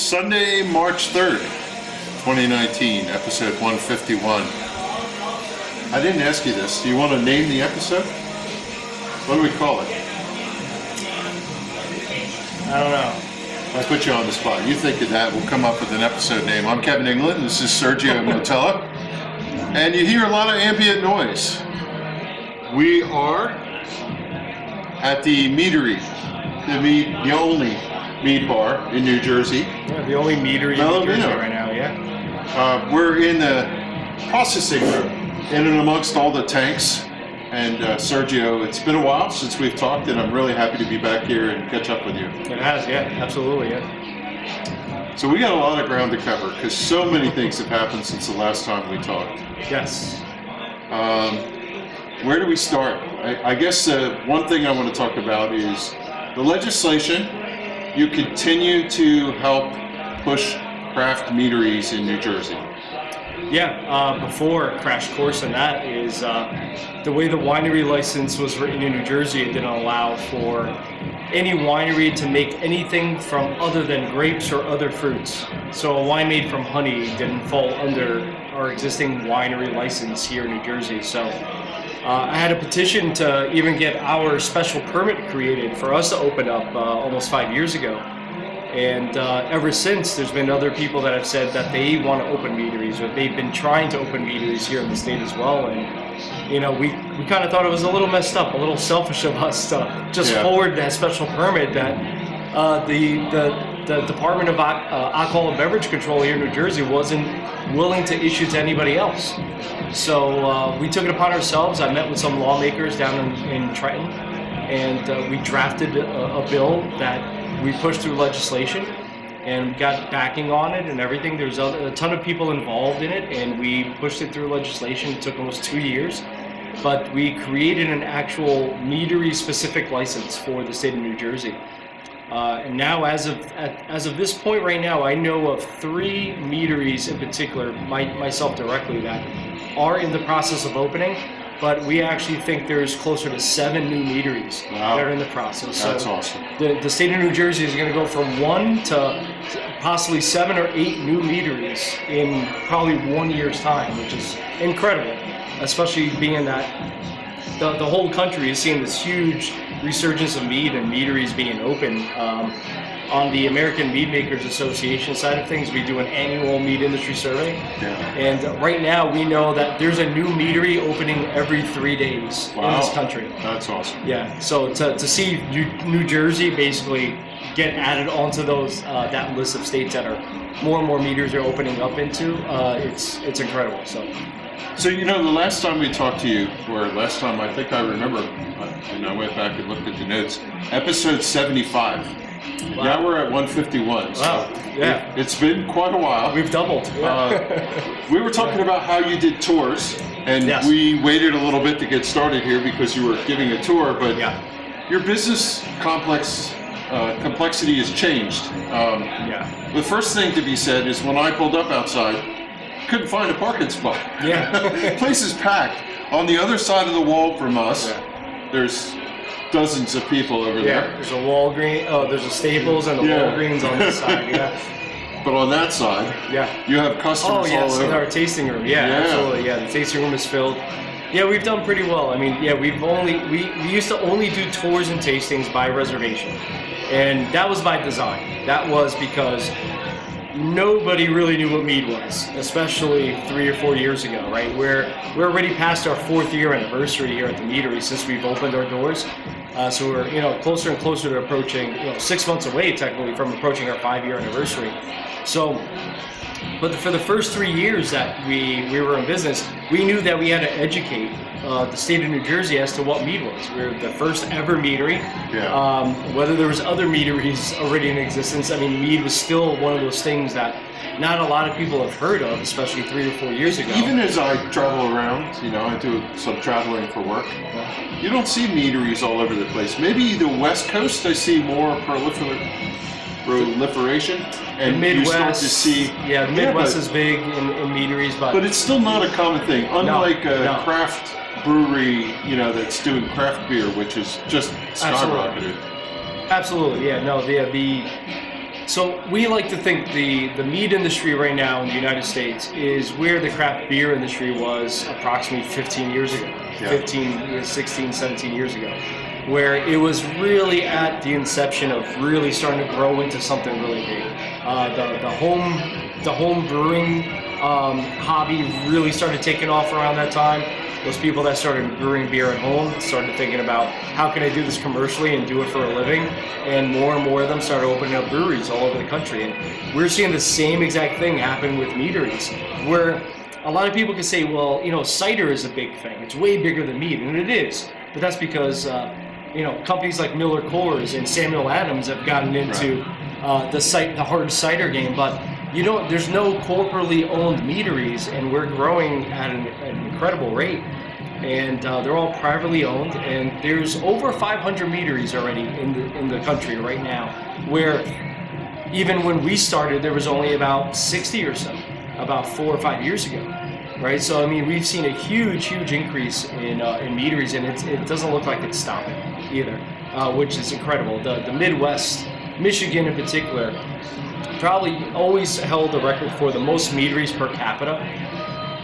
Sunday, March 3rd, 2019, episode 151. I didn't ask you this. Do you want to name the episode? What do we call it? I don't know. I put you on the spot. You think of that, we'll come up with an episode name. I'm Kevin England, this is Sergio Moutela, and you hear a lot of ambient noise. We are at the Meadery, the only Mead bar in New Jersey. Yeah, the only meadery in New Jersey right now, yeah. We're in the processing room, in and amongst all the tanks. And Sergio, it's been a while since we've talked, and I'm really happy to be back here and catch up with you. It has, yeah, absolutely, yeah. So we got a lot of ground to cover, because so many things have happened since the last time we talked. Yes. Where do we start? I guess one thing I want to talk about is the legislation. You continue to help push craft meaderies in New Jersey. Yeah, before crash course on that is the way the winery license was written in New Jersey, it didn't allow for any winery to make anything from other than grapes or other fruits. So a wine made from honey didn't fall under our existing winery license here in New Jersey. So I had a petition to even get our special permit created for us to open up almost 5 years ago. And ever since, there's been other people that have said that they want to open meaderies, or they've been trying to open meaderies here in the state as well. And, you know, we kind of thought it was a little messed up, a little selfish of us to just forward that special permit that the Department of Alcohol and Beverage Control here in New Jersey wasn't willing to issue to anybody else. So we took it upon ourselves. I met with some lawmakers down in Trenton, and we drafted a bill that we pushed through legislation and got backing on it and everything. There's a ton of people involved in it, and we pushed it through legislation. It took almost 2 years, but we created an actual meadery-specific license for the state of New Jersey. And now, as of this point right now, I know of 3 meaderies in particular, myself directly, that are in the process of opening. But we actually think there's closer to 7 new meaderies that are in the process. That's so awesome. The state of New Jersey is going to go from 1 to possibly 7 or 8 new meaderies in probably 1 year's time, which is incredible, especially being that the whole country is seeing this huge resurgence of mead and meaderies being open. On the American Mead Makers Association side of things, we do an annual mead industry survey. And right now we know that there's a new meadery opening every 3 days in this country. That's awesome. Yeah, so to see New Jersey basically get added onto those that list of states that are more and more meaderies are opening up into, it's incredible. So you know, the last time we talked to you, or last time I think I remember, and I went back and looked at the notes, episode 75. Wow. Now we're at 151. So wow. Yeah. It's been quite a while. We've doubled. We were talking about how you did tours, and we waited a little bit to get started here because you were giving a tour, but your business complexity has changed. The first thing to be said is when I pulled up outside, couldn't find a parking spot. The place is packed. On the other side of the wall from us, there's dozens of people over there. There's a Walgreens, there's a Staples and a Walgreens on this side, But on that side, you have customers all over. In our tasting room, absolutely, the tasting room is filled. Yeah, we've done pretty well. I mean, we used to only do tours and tastings by reservation, and that was by design. That was because nobody really knew what mead was, especially 3 or 4 years ago, right? We're already past our 4th year anniversary here at the meadery since we've opened our doors. So we're closer and closer to approaching 6 months away technically from approaching our 5-year anniversary. So, but for the first 3 years that we were in business, we knew that we had to educate the state of New Jersey as to what mead was. We were the first ever meadery. Whether there was other meaderies already in existence, I mean, mead was still one of those things that not a lot of people have heard of, especially 3 or 4 years ago. Even as I travel around, I do some traveling for work, you don't see meaderies all over the place. Maybe the West Coast, I see more proliferation. And Midwest, you start to see... the Midwest is big in meaderies, but it's still not a common thing. Unlike a craft brewery, that's doing craft beer, which is just skyrocketed. Absolutely, yeah. No, So we like to think the mead industry right now in the United States is where the craft beer industry was approximately 15 years ago, 15, 16, 17 years ago, where it was really at the inception of really starting to grow into something really big. The home brewing hobby really started taking off around that time. Those people that started brewing beer at home started thinking about how can I do this commercially and do it for a living, and more of them started opening up breweries all over the country. And we're seeing the same exact thing happen with meaderies, where a lot of people can say, well, you know, cider is a big thing. It's way bigger than mead, and it is. But that's because you know, companies like Miller Coors and Samuel Adams have gotten into the hard cider game, but you know, there's no corporately owned meaderies, and we're growing at an incredible rate. And they're all privately owned, and there's over 500 meaderies already in the country right now, where even when we started, there was only about 60 or so, about 4 or 5 years ago, right? So I mean, we've seen a huge increase in meaderies, and it doesn't look like it's stopping either, which is incredible. The Midwest, Michigan in particular, probably always held the record for the most meaderies per capita.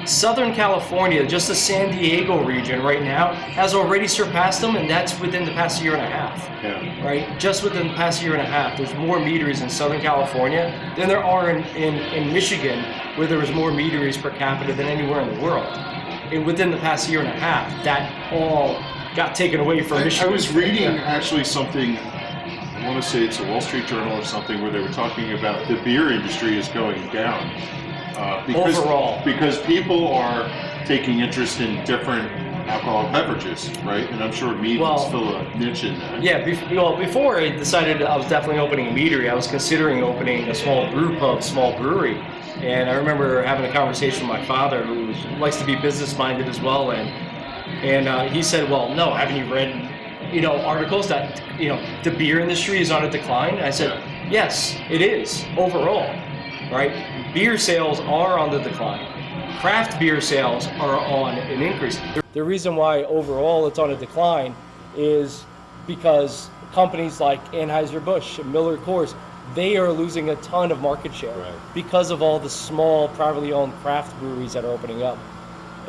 Southern California, just the San Diego region right now, has already surpassed them, and that's within the past year and a half. Yeah. Right? Just within the past year and a half, there's more meaderies in Southern California than there are in Michigan, where there was more meaderies per capita than anywhere in the world. And within the past year and a half, that all got taken away from Michigan. I was reading actually something, I want to say it's a Wall Street Journal or something, where they were talking about the beer industry is going down. Overall. Because people are taking interest in different alcoholic beverages, right? And I'm sure mead will fill a niche in that. Yeah, before I decided I was definitely opening a meadery, I was considering opening a small brew pub, small brewery. And I remember having a conversation with my father, who likes to be business-minded as well, and he said, well, no, haven't you read, you know, articles that, you know, the beer industry is on a decline? And I said, yes, it is, overall, right? Beer sales are on the decline. Craft beer sales are on an increase. The reason why overall it's on a decline is because companies like Anheuser-Busch and Miller Coors, they are losing a ton of market share because of all the small privately owned craft breweries that are opening up.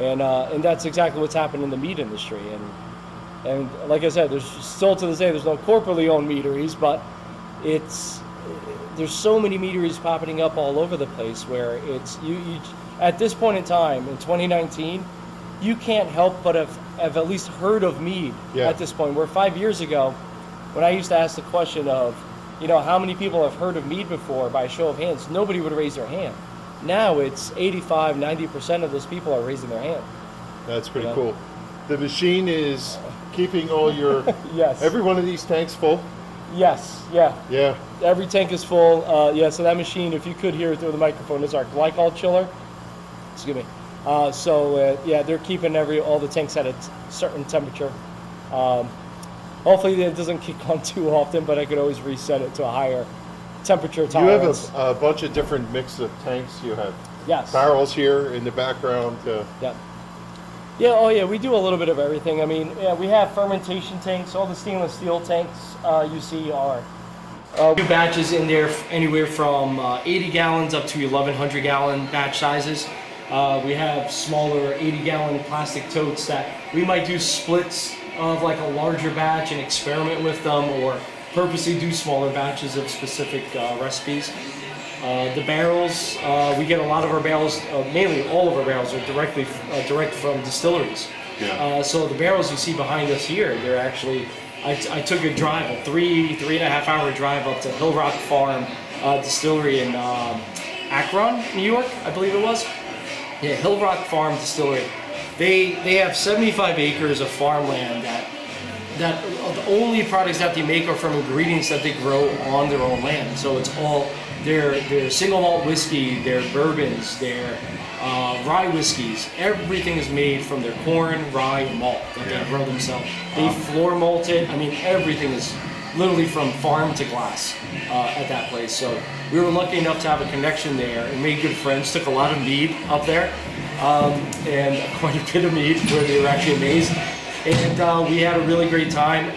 And that's exactly what's happened in the mead industry. And like I said, there's still to this day, there's no corporately owned meaderies, but there's so many meaderies popping up all over the place, where it's you at this point in time in 2019, you can't help but have at least heard of mead at this point. Where 5 years ago, when I used to ask the question of, you know, how many people have heard of mead before by a show of hands, nobody would raise their hand. Now it's 85-90% of those people are raising their hand. That's pretty cool. The machine is keeping all your every one of these tanks full. Yes, yeah. Every tank is full. So that machine, if you could hear it through the microphone, is our glycol chiller. Excuse me. They're keeping all the tanks at a certain temperature. Hopefully it doesn't kick on too often, but I could always reset it to a higher temperature tolerance. You have a bunch of different mix of tanks. You have barrels here in the background. We do a little bit of everything. I mean, we have fermentation tanks. All the stainless steel tanks you see are two batches in there, anywhere from 80 gallons up to 1,100 gallon batch sizes. We have smaller 80 gallon plastic totes that we might do splits of like a larger batch and experiment with them, or purposely do smaller batches of specific recipes. The barrels, we get a lot of our barrels, mainly all of our barrels are direct from distilleries. So the barrels you see behind us here, they're actually, I took a drive, a 3.5 hour drive up to Hill Rock Farm Distillery in Akron, New York, I believe it was. Yeah, Hill Rock Farm Distillery. They have 75 acres of farmland that the only products that they make are from ingredients that they grow on their own land. So it's all their single malt whiskey, their bourbons, their rye whiskeys. Everything is made from their corn, rye, and malt that they grow themselves. They floor malt it. I mean, everything is literally from farm to glass at that place. So we were lucky enough to have a connection there and made good friends. Took a lot of mead up there, and quite a bit of mead, where they were actually amazed. And we had a really great time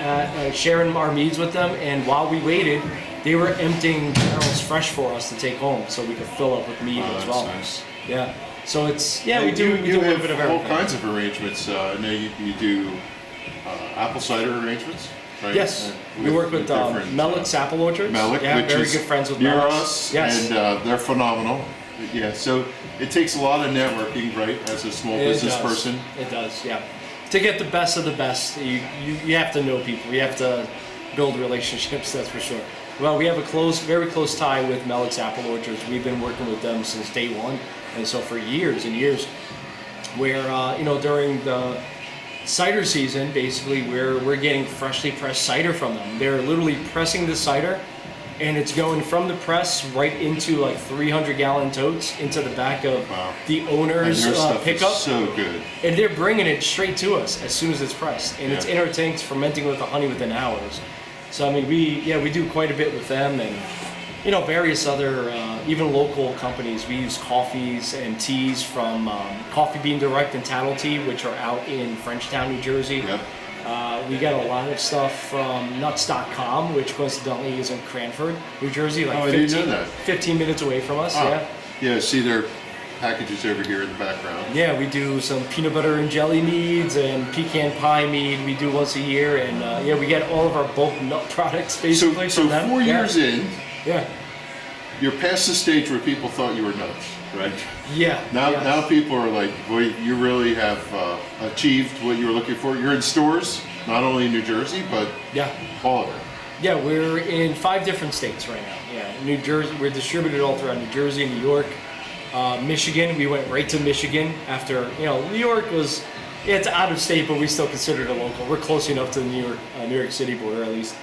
sharing our meads with them. And while we waited, they were emptying barrels fresh for us to take home, so we could fill up with mead as well. Nice. Yeah. So it's we And do a little have bit of all everything. kinds of arrangements. I know you do apple cider arrangements, right? Yes, And we work with different, Melik's Apple Orchards. Melik, yeah, which very is good friends with near Melik's. us, Yes. and they're phenomenal. Yeah, so it takes a lot of networking, right, as a small business does. person. It does, yeah. To get the best of the best, you have to know people. You have to build relationships, that's for sure. Well, we have a very close tie with Melik's Apple Orchards. We've been working with them since day one, and so for years and years, where during the cider season, basically, we're getting freshly pressed cider from them. They're literally pressing the cider, and it's going from the press right into like 300-gallon totes into the back of the owner's And their stuff pickup. is so good. And they're bringing it straight to us as soon as it's pressed, and it's Yeah. in our tanks fermenting with the honey within hours. So I mean, we do quite a bit with them, and various other even local companies. We use coffees and teas from Coffee Bean Direct and Tattle Tea, which are out in Frenchtown, New Jersey. Yep. We get a lot of stuff from Nuts.com, which coincidentally is in Cranford, New Jersey, like I didn't know that. 15 minutes away from us. Oh, Yeah. yeah, see their packages over here in the background. Yeah, we do some peanut butter and jelly meads and pecan pie mead. We do once a year, and we get all of our bulk nut products basically So from them. 4 years in, Yeah. you're past the stage where people thought you were nuts, right? Yeah. Now, yeah. now people are like, boy, you really have achieved what you were looking for. You're in stores, not only in New Jersey, but Yeah. all of it. Yeah, we're in 5 different states right now. Yeah, New Jersey. We're distributed all throughout New Jersey, New York, Michigan. We went right to Michigan after New York was it's out of state, but we still consider it a local. We're close enough to the New York City border at least.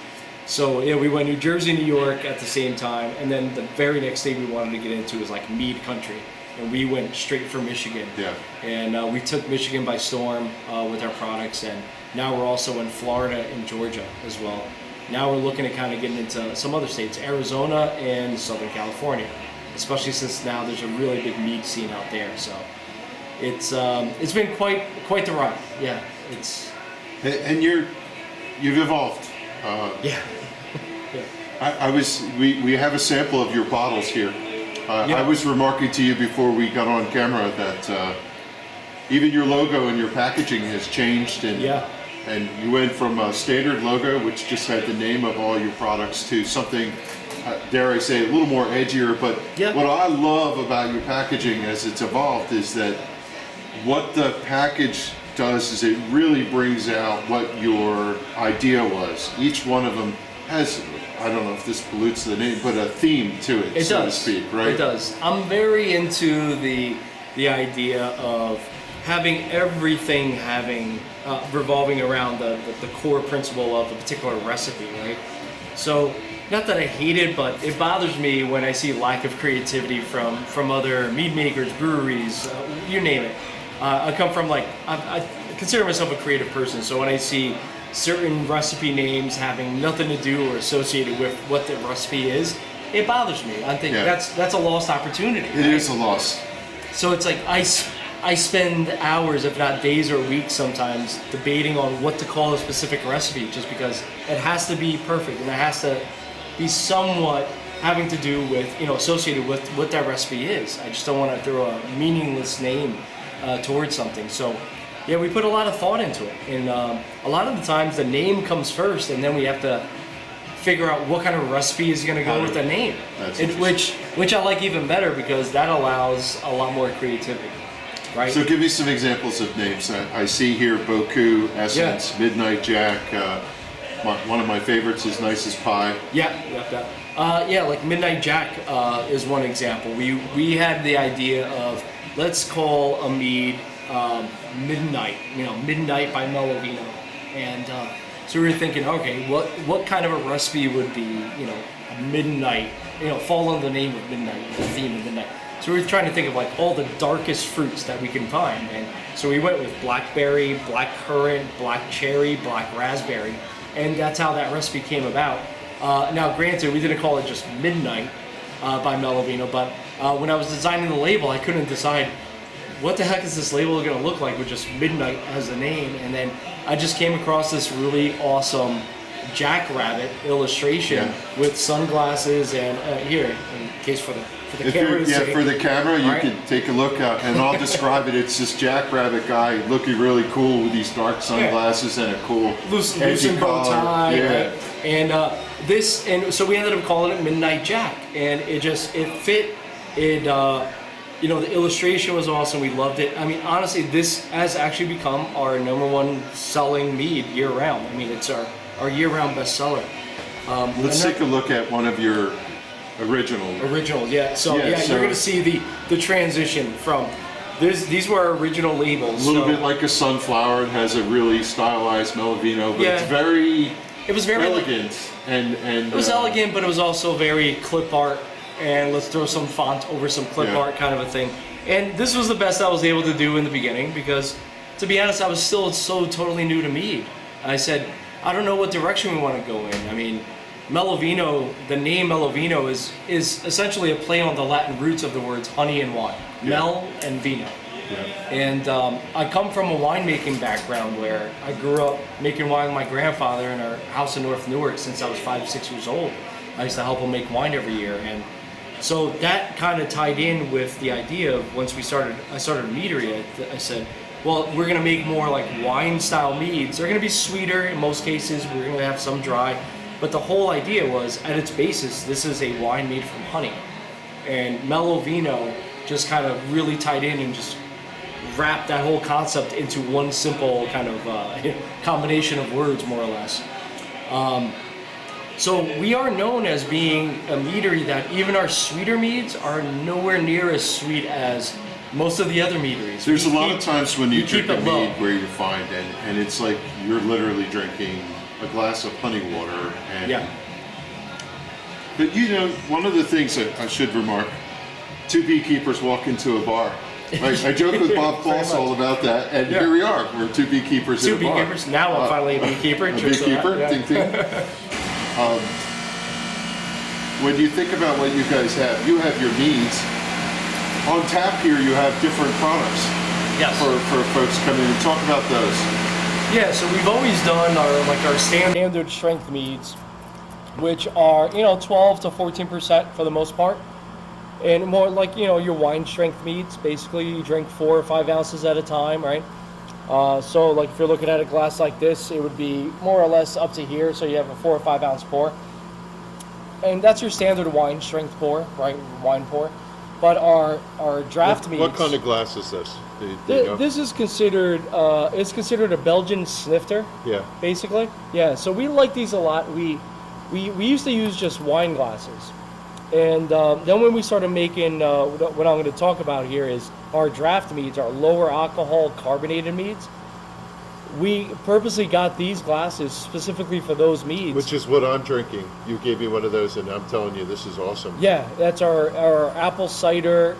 So yeah, we went New Jersey, New York at the same time, and then the very next state we wanted to get into was like Mead country, and we went straight for Michigan. Yeah. And we took Michigan by storm with our products, and now we're also in Florida and Georgia as well. Now we're looking at kind of getting into some other states, Arizona and Southern California, especially since now there's a really big mead scene out there. So it's been quite the ride. Yeah, it's And you've evolved. yeah. We have a sample of your bottles here. Yeah. I was remarking to you before we got on camera that even your logo and your packaging has changed, and Yeah. and you went from a standard logo, which just had the name of all your products, to something, dare I say, a little more edgier. But Yeah. what I love about your packaging as it's evolved is that what the package does is it really brings out what your idea was. Each one of them has, I don't know if this pollutes the name, but a theme to it, so to speak, right? It does. I'm very into the idea of having everything revolving around the core principle of a particular recipe, right? So, not that I hate it, but it bothers me when I see lack of creativity from other mead makers, breweries, you name it. I come from I consider myself a creative person, so when I see certain recipe names having nothing to do or associated with what the recipe is, it bothers me. I think that's a lost opportunity. It is a loss. So it's like I spend hours, if not days or weeks sometimes, debating on what to call a specific recipe, just because it has to be perfect and it has to be somewhat having to do with, associated with what that recipe is. I just don't want to throw a meaningless name towards something. So yeah, we put a lot of thought into it, and a lot of the times the name comes first, and then we have to figure out what kind of recipe is going to go with the name. That's And which I like even better, because that allows a lot more creativity, right? So give me some examples of names. I see here Boku, Essence, Midnight Jack. One of my favorites is Nice as Pie. Yeah, like Midnight Jack is one example. We had the idea of, let's call a mead Midnight, Midnight by Melovino, and so we were thinking, okay, what kind of a recipe would be, a midnight, fall under the name of midnight, the theme of midnight. So we were trying to think of like all the darkest fruits that we can find, and so we went with blackberry, black currant, black cherry, black raspberry, and that's how that recipe came about. Now, granted, we didn't call it just Midnight by Melovino, but when I was designing the label, I couldn't decide what the heck is this label going to look like with just Midnight as the name, and then I just came across this really awesome jackrabbit illustration with sunglasses and here, in case for the If camera. for the camera, you Right. can take a look at, and I'll describe it. It's this jackrabbit guy looking really cool with these dark sunglasses and a cool loosened bow collar. tie, Yeah. right? And so we ended up calling it Midnight Jack, and it fit. The illustration was awesome. We loved it. I mean, honestly, this has actually become our #1 selling mead year round. I mean, it's our year-round bestseller. Let's take a look at one of your originals. Yeah. So you're going to see the transition from these were our original labels. A little bit like a sunflower. It has a really stylized Melovino, but it was very elegant and it was elegant, but it was also very clip art. And let's throw some font over some clip art kind of a thing. And this was the best I was able to do in the beginning because, to be honest, I was still so totally new to mead. And I said, I don't know what direction we want to go in. I mean, Melovino, the name Melovino is essentially a play on the Latin roots of the words honey and wine, mel and vino. Yeah. And I come from a winemaking background where I grew up making wine with my grandfather in our house in North Newark since I was 5, 6 years old. I used to help him make wine every year, and so that kind of tied in with the idea of once I started a meadery. I said, well, we're going to make more like wine-style meads. They're going to be sweeter in most cases. We're going to have some dry, but the whole idea was, at its basis, this is a wine made from honey, and Melovino just kind of really tied in and just wrapped that whole concept into one simple kind of combination of words, more or less. So we are known as being a meadery that even our sweeter meads are nowhere near as sweet as most of the other meaderies. There's a lot of times when you drink a mead where you find, and it's like you're literally drinking a glass of honey water. And, but one of the things that I should remark, 2 beekeepers walk into a bar. I joke with Bob Kloss all about that, and here we are. We're 2 beekeepers in a bar. 2 beekeepers. Now I'm finally a beekeeper. Ding ding. When you think about what you guys have, you have your meads. On tap here, you have different products. Yes. For folks to come in and talk about those. Yeah, so we've always done our standard strength meads, which are 12 to 14% for the most part, and more like your wine strength meads. Basically, you drink 4 or 5 ounces at a time, right? So like if you're looking at a glass like this, it would be more or less up to here. So you have a 4 or 5 ounce pour, and that's your standard wine strength pour, right? Wine pour. But our draft meads. What kind of glass is this? This is considered it's considered a Belgian snifter. Yeah. Basically, yeah. So we like these a lot. We used to use just wine glasses, and then when we started making what I'm going to talk about here is our draft meads, our lower alcohol carbonated meads. We purposely got these glasses specifically for those meads. Which is what I'm drinking. You gave me one of those, and I'm telling you, this is awesome. Yeah, that's our apple cider.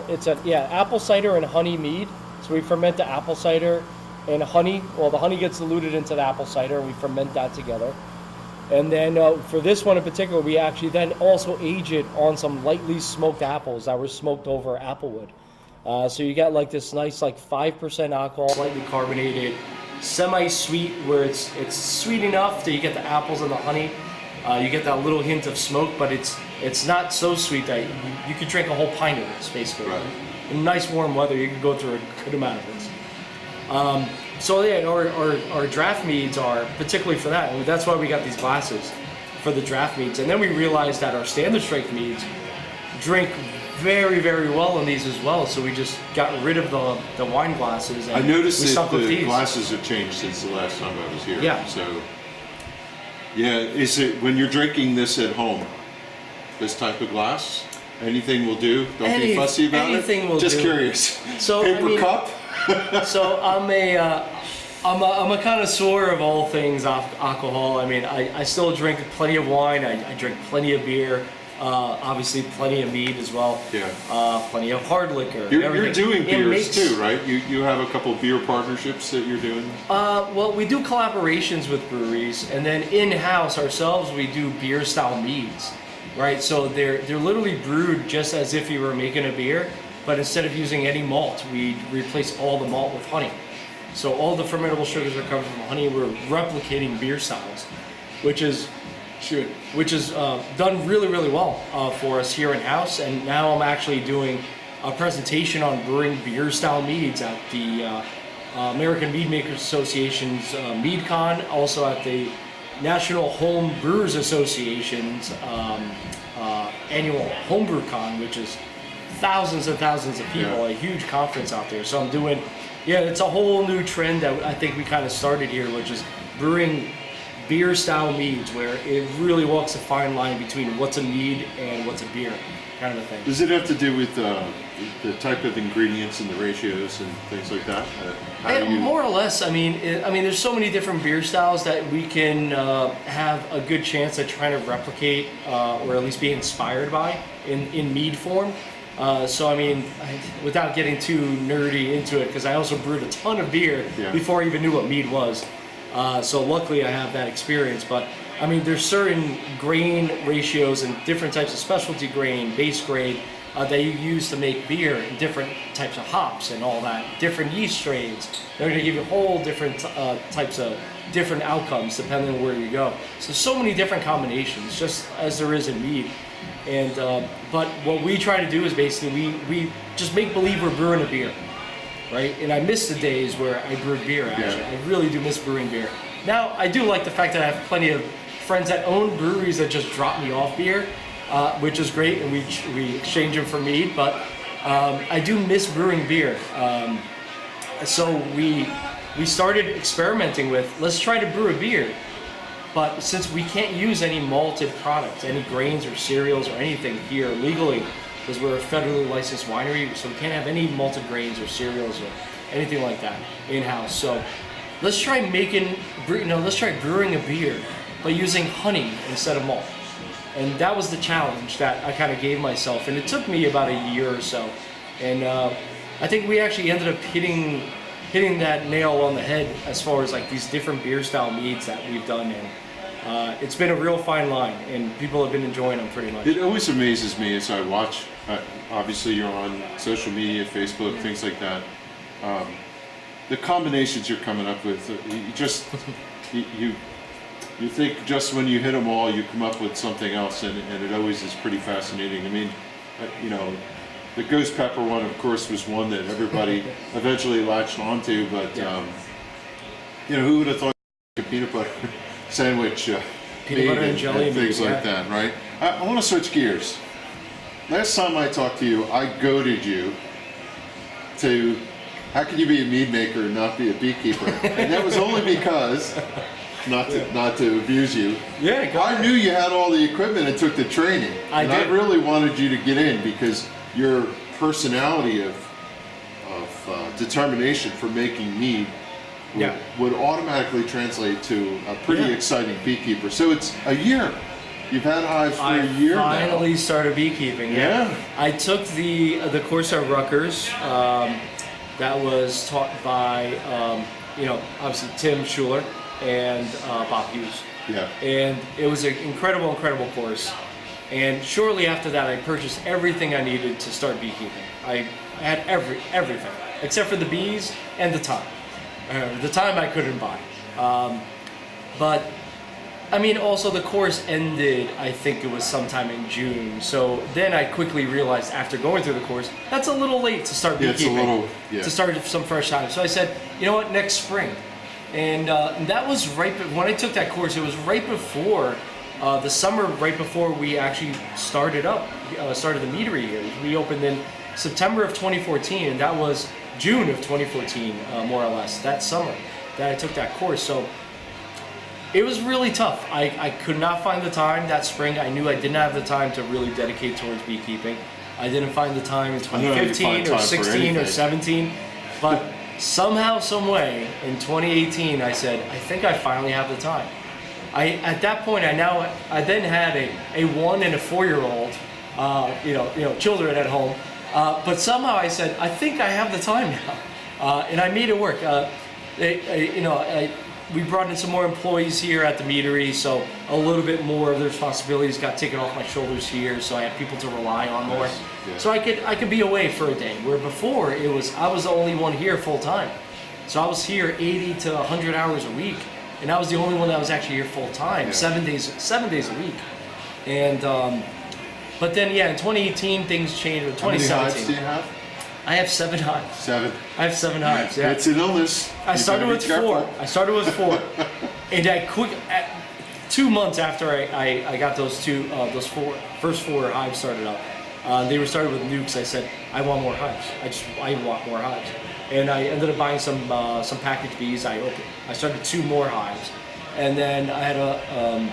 It's apple cider and honey mead. So we ferment the apple cider and honey. Well, the honey gets diluted into the apple cider, and we ferment that together. And then for this one in particular, we actually then also age it on some lightly smoked apples that were smoked over applewood. So you got like this nice 5% alcohol, slightly carbonated, semi-sweet where it's sweet enough that you get the apples and the honey. You get that little hint of smoke, but it's not so sweet that you could drink a whole pint of this basically. Right. In nice warm weather, you could go through a good amount of this. Our draft meads are particularly for that. And that's why we got these glasses for the draft meads. And then we realized that our standard strength meads drink very, very well in these as well. So we just got rid of the wine glasses. And I noticed that the glasses have changed since the last time I was here. Yeah. So, is it when you're drinking this at home, this type of glass? Anything will do. Don't be fussy about anything it. Will just do. Curious. So Paper cup. So I'm a connoisseur of all things alcohol. I mean, I still drink plenty of wine. I drink plenty of beer. Obviously, plenty of mead as well. Yeah. Plenty of hard liquor. You're doing beers too, right? You have a couple of beer partnerships that you're doing. Well, we do collaborations with breweries, and then in-house ourselves, we do beer-style meads, right? So they're literally brewed just as if you were making a beer, but instead of using any malt, we replace all the malt with honey. So all the fermentable sugars are coming from honey. We're replicating beer styles. which is done really, really well for us here in house. And now I'm actually doing a presentation on brewing beer style meads at the American Mead Makers Association's MeadCon, also at the National Home Brewers Association's annual Homebrew Con, which is thousands and thousands of people, a huge conference out there. So I'm doing, it's a whole new trend that I think we kind of started here, which is brewing beer style meads, where it really walks a fine line between what's a mead and what's a beer, kind of a thing. Does it have to do with the type of ingredients and the ratios and things like that? More or less. I mean, there's so many different beer styles that we can have a good chance at trying to replicate or at least be inspired by in mead form. So I mean, without getting too nerdy into it, because I also brewed a ton of beer before I even knew what mead was. So luckily I have that experience. But I mean, there's certain grain ratios and different types of specialty grain, base grade, that you use to make beer, and different types of hops and all that, different yeast strains. They're going to give you whole different types of different outcomes depending on where you go. So many different combinations, just as there is in mead. And but what we try to do is basically we just make believe we're brewing a beer, right? And I miss the days where I brewed beer. Actually, I really do miss brewing beer. Now I do like the fact that I have plenty of friends that own breweries that just drop me off beer, which is great, and we exchange them for mead. But I do miss brewing beer. So we started experimenting with, let's try to brew a beer. But since we can't use any malted products, any grains or cereals or anything here legally, because we're a federally licensed winery, so we can't have any malted grains or cereals or anything like that in-house. So let's try brewing a beer by using honey instead of malt. And that was the challenge that I kind of gave myself, and it took me about a year or so. And I think we actually ended up hitting that nail on the head as far as like these different beer style meads that we've done. And it's been a real fine line, and people have been enjoying them pretty much. It always amazes me as I watch, obviously you're on social media, Facebook, things like that. The combinations you're coming up with, you think just when you hit them all, you come up with something else, and it always is pretty fascinating. I mean, the ghost pepper one, of course, was one that everybody eventually latched onto, but who would have thought a peanut butter sandwich, peanut butter and jelly, and things like that, right? I want to switch gears. Last time I talked to you, I goaded you to, how can you be a mead maker and not be a beekeeper? And that was only because, not to abuse you, I knew you had all the equipment and took the training. I really wanted you to get in because your personality of determination for making mead would automatically translate to a pretty exciting beekeeper. So it's a year. You've had hives for a year now. I finally started beekeeping. Yeah. I took the course at Rutgers that was taught by obviously Tim Schuler and Bob Hughes. Yeah. And it was an incredible course. And shortly after that, I purchased everything I needed to start beekeeping. I had everything except for the bees and the time. The time I couldn't buy. But I mean, also the course ended, I think it was sometime in June. So then I quickly realized after going through the course, that's a little late to start beekeeping. To start some fresh time. So I said, you know what, next spring. And that was when I took that course, it was right before the summer, right before we actually started the meadery here. We opened in September of 2014, and that was June of 2014, more or less, that summer that I took that course. So it was really tough. I could not find the time that spring. I knew I didn't have the time to really dedicate towards beekeeping. I didn't find the time in 2015 or 16 or 17, but somehow, some way, in 2018, I said, I think I finally have the time. At that point, I then had a 1 and a 4-year-old, children at home. But somehow I said, I think I have the time now, and I made it work. We brought in some more employees here at the meadery, so a little bit more of the responsibilities got taken off my shoulders here. So I had people to rely on more. Yeah. So I could be away for a day. Where before I was the only one here full time. So I was here 80 to 100 hours a week, and I was the only one that was actually here full time, 7 days a week. And but then in 2018 things changed. With 2017, how many hives do you have? I have 7 hives. 7. I have 7 hives. Yeah, It's an illness. I started with 4. And at 2 months after I got those first 4 hives started up, they were started with nukes. I said I want more hives. I want more hives, and I ended up buying some packaged bees. I started 2 more hives, and then I had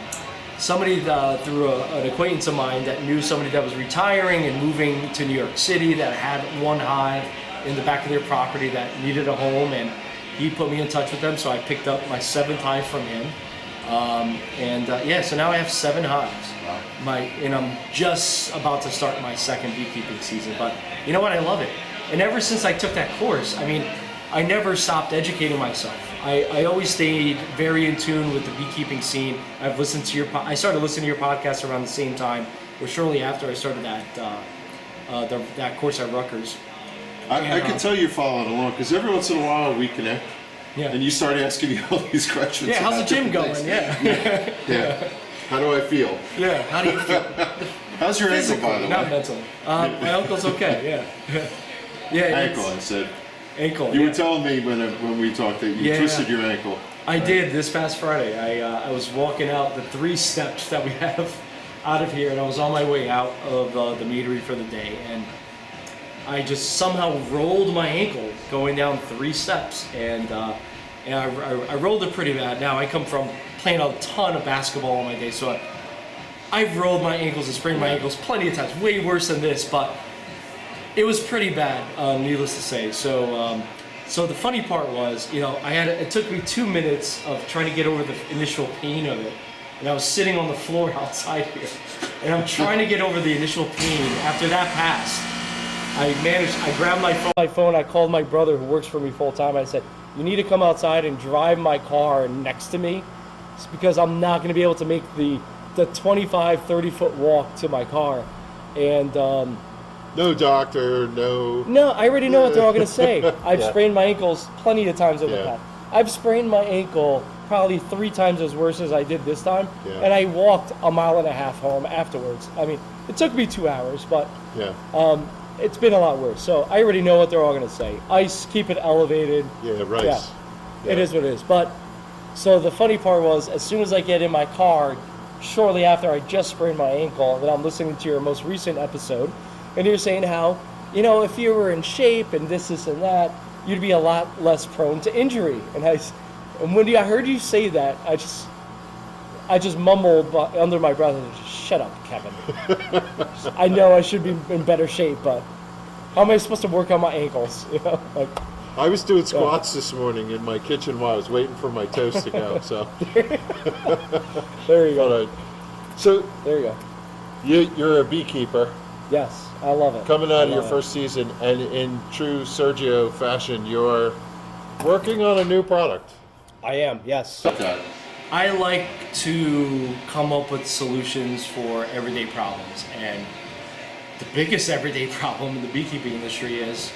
somebody through an acquaintance of mine that knew somebody that was retiring and moving to New York City that had 1 hive in the back of their property that needed a home, and he put me in touch with them. So I picked up my 7th hive from him, so now I have 7 hives. And I'm just about to start my 2nd beekeeping season. But you know what? I love it. And ever since I took that course, I mean, I never stopped educating myself. I always stayed very in tune with the beekeeping scene. I've listened to I started listening to your podcast around the same time, or shortly after I started that course at Rutgers. I can tell you're following along because every once in a while we connect, and you start asking me all these questions. Yeah, how's the gym going? Things. Yeah. How do I feel? Yeah, how do you feel? How's your ankle, by the way? Not mentally. My ankle's okay. Ankle, I said. Ankle. You were telling me when we talked that you twisted your ankle. I did this past Friday. I was walking out the 3 steps that we have out of here, and I was on my way out of the meadery for the day, and I just somehow rolled my ankle going down 3 steps, and I rolled it pretty bad. Now I come from playing a ton of basketball all my day, so I've rolled my ankles and sprained my ankles plenty of times, way worse than this, but it was pretty bad, needless to say. So the funny part was, it took me 2 minutes of trying to get over the initial pain of it, and I was sitting on the floor outside here, and I'm trying to get over the initial pain. After that passed, I grabbed my phone, I called my brother who works for me full time. I said, you need to come outside and drive my car next to me. It's because I'm not going to be able to make the 25, 30-foot walk to my car. And no doctor, no. No, I already know what they're all going to say. I've sprained my ankles plenty of times in the past. I've sprained my ankle probably 3 times as worse as I did this time. Yeah. And I walked 1.5 miles home afterwards. I mean, it took me 2 hours, but it's been a lot worse. So I already know what they're all going to say. Ice, keep it elevated. Yeah, rice. Yeah. It is what it is. But so the funny part was, as soon as I get in my car, shortly after I just sprained my ankle, that I'm listening to your most recent episode, and you're saying how, if you were in shape and this and that, you'd be a lot less prone to injury. And when I heard you say that, I just mumbled under my breath, shut up, Kevin. I know I should be in better shape, but how am I supposed to work on my ankles? I was doing squats this morning in my kitchen while I was waiting for my toast to go. So there you go. So there you go. You're a beekeeper. Yes, I love it. Coming out of your first season, and in true Sergio fashion, you're working on a new product. I am, yes. I like to come up with solutions for everyday problems, and the biggest everyday problem in the beekeeping industry is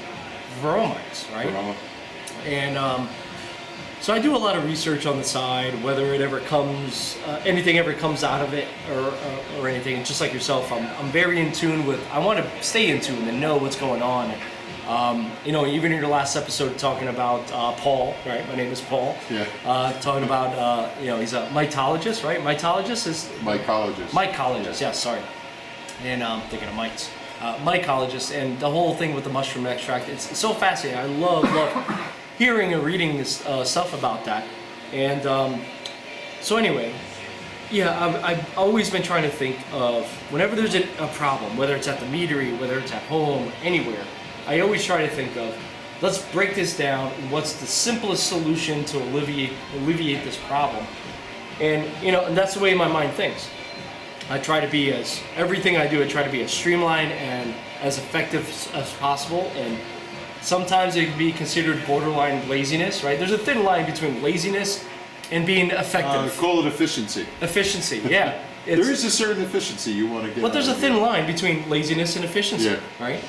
Varroa mites, right? And so I do a lot of research on the side, whether it ever comes, anything ever comes out of it or anything. Just like yourself, I'm very in tune with, I want to stay in tune and know what's going on. Even in your last episode talking about Paul, right? My name is Paul. Yeah. Talking about, he's a mitologist, right? Mitologist is? Mycologist. Mycologist, yeah, sorry. And I'm thinking of mites. Mycologist, and the whole thing with the mushroom extract, it's so fascinating. I love hearing and reading this stuff about that. And so anyway, I've always been trying to think of, whenever there's a problem, whether it's at the meadery, whether it's at home, anywhere, I always try to think of, let's break this down, and what's the simplest solution to alleviate this problem. And and that's the way my mind thinks. I try to be everything I do, I try to be as streamlined and as effective as possible. And sometimes it can be considered borderline laziness, right? There's a thin line between laziness and being effective. Call it efficiency. Efficiency, yeah. There is a certain efficiency you want to get. But there's a thin line between laziness and efficiency, right?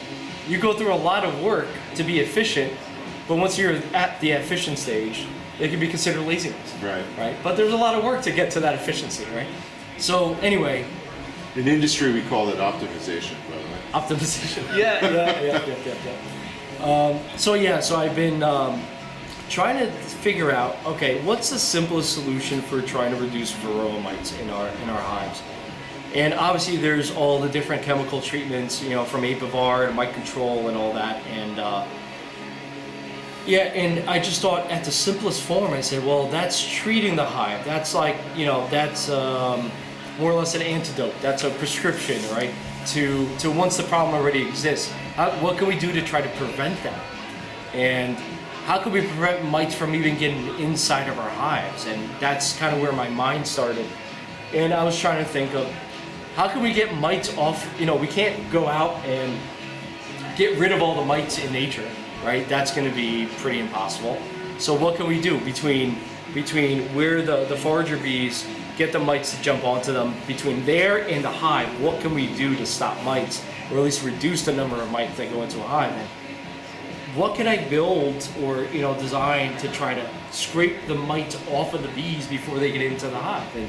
You go through a lot of work to be efficient, But once you're at the efficient stage, it can be considered laziness. Right. Right. But there's a lot of work to get to that efficiency, right? So anyway. In industry, we call it optimization, by the way. Optimization. Yeah. So I've been trying to figure out, okay, what's the simplest solution for trying to reduce varroa mites in our hives? And obviously, there's all the different chemical treatments, you know, from Apivar and mite control and all that, and and I just thought at the simplest form, I said, well, that's treating the hive. That's like, you know, that's more or less an antidote. That's a prescription, right? To once the problem already exists. What can we do to try to prevent that? And how can we prevent mites from even getting inside of our hives? And that's kind of where my mind started. And I was trying to think of, how can we get mites off? You know, we can't go out and get rid of all the mites in nature, right? That's going to be pretty impossible. So what can we do between where the forager bees get the mites to jump onto them, between there and the hive? What can we do to stop mites, or at least reduce the number of mites that go into a hive? And what can I build or, you know, design to try to scrape the mites off of the bees before they get into the hive? And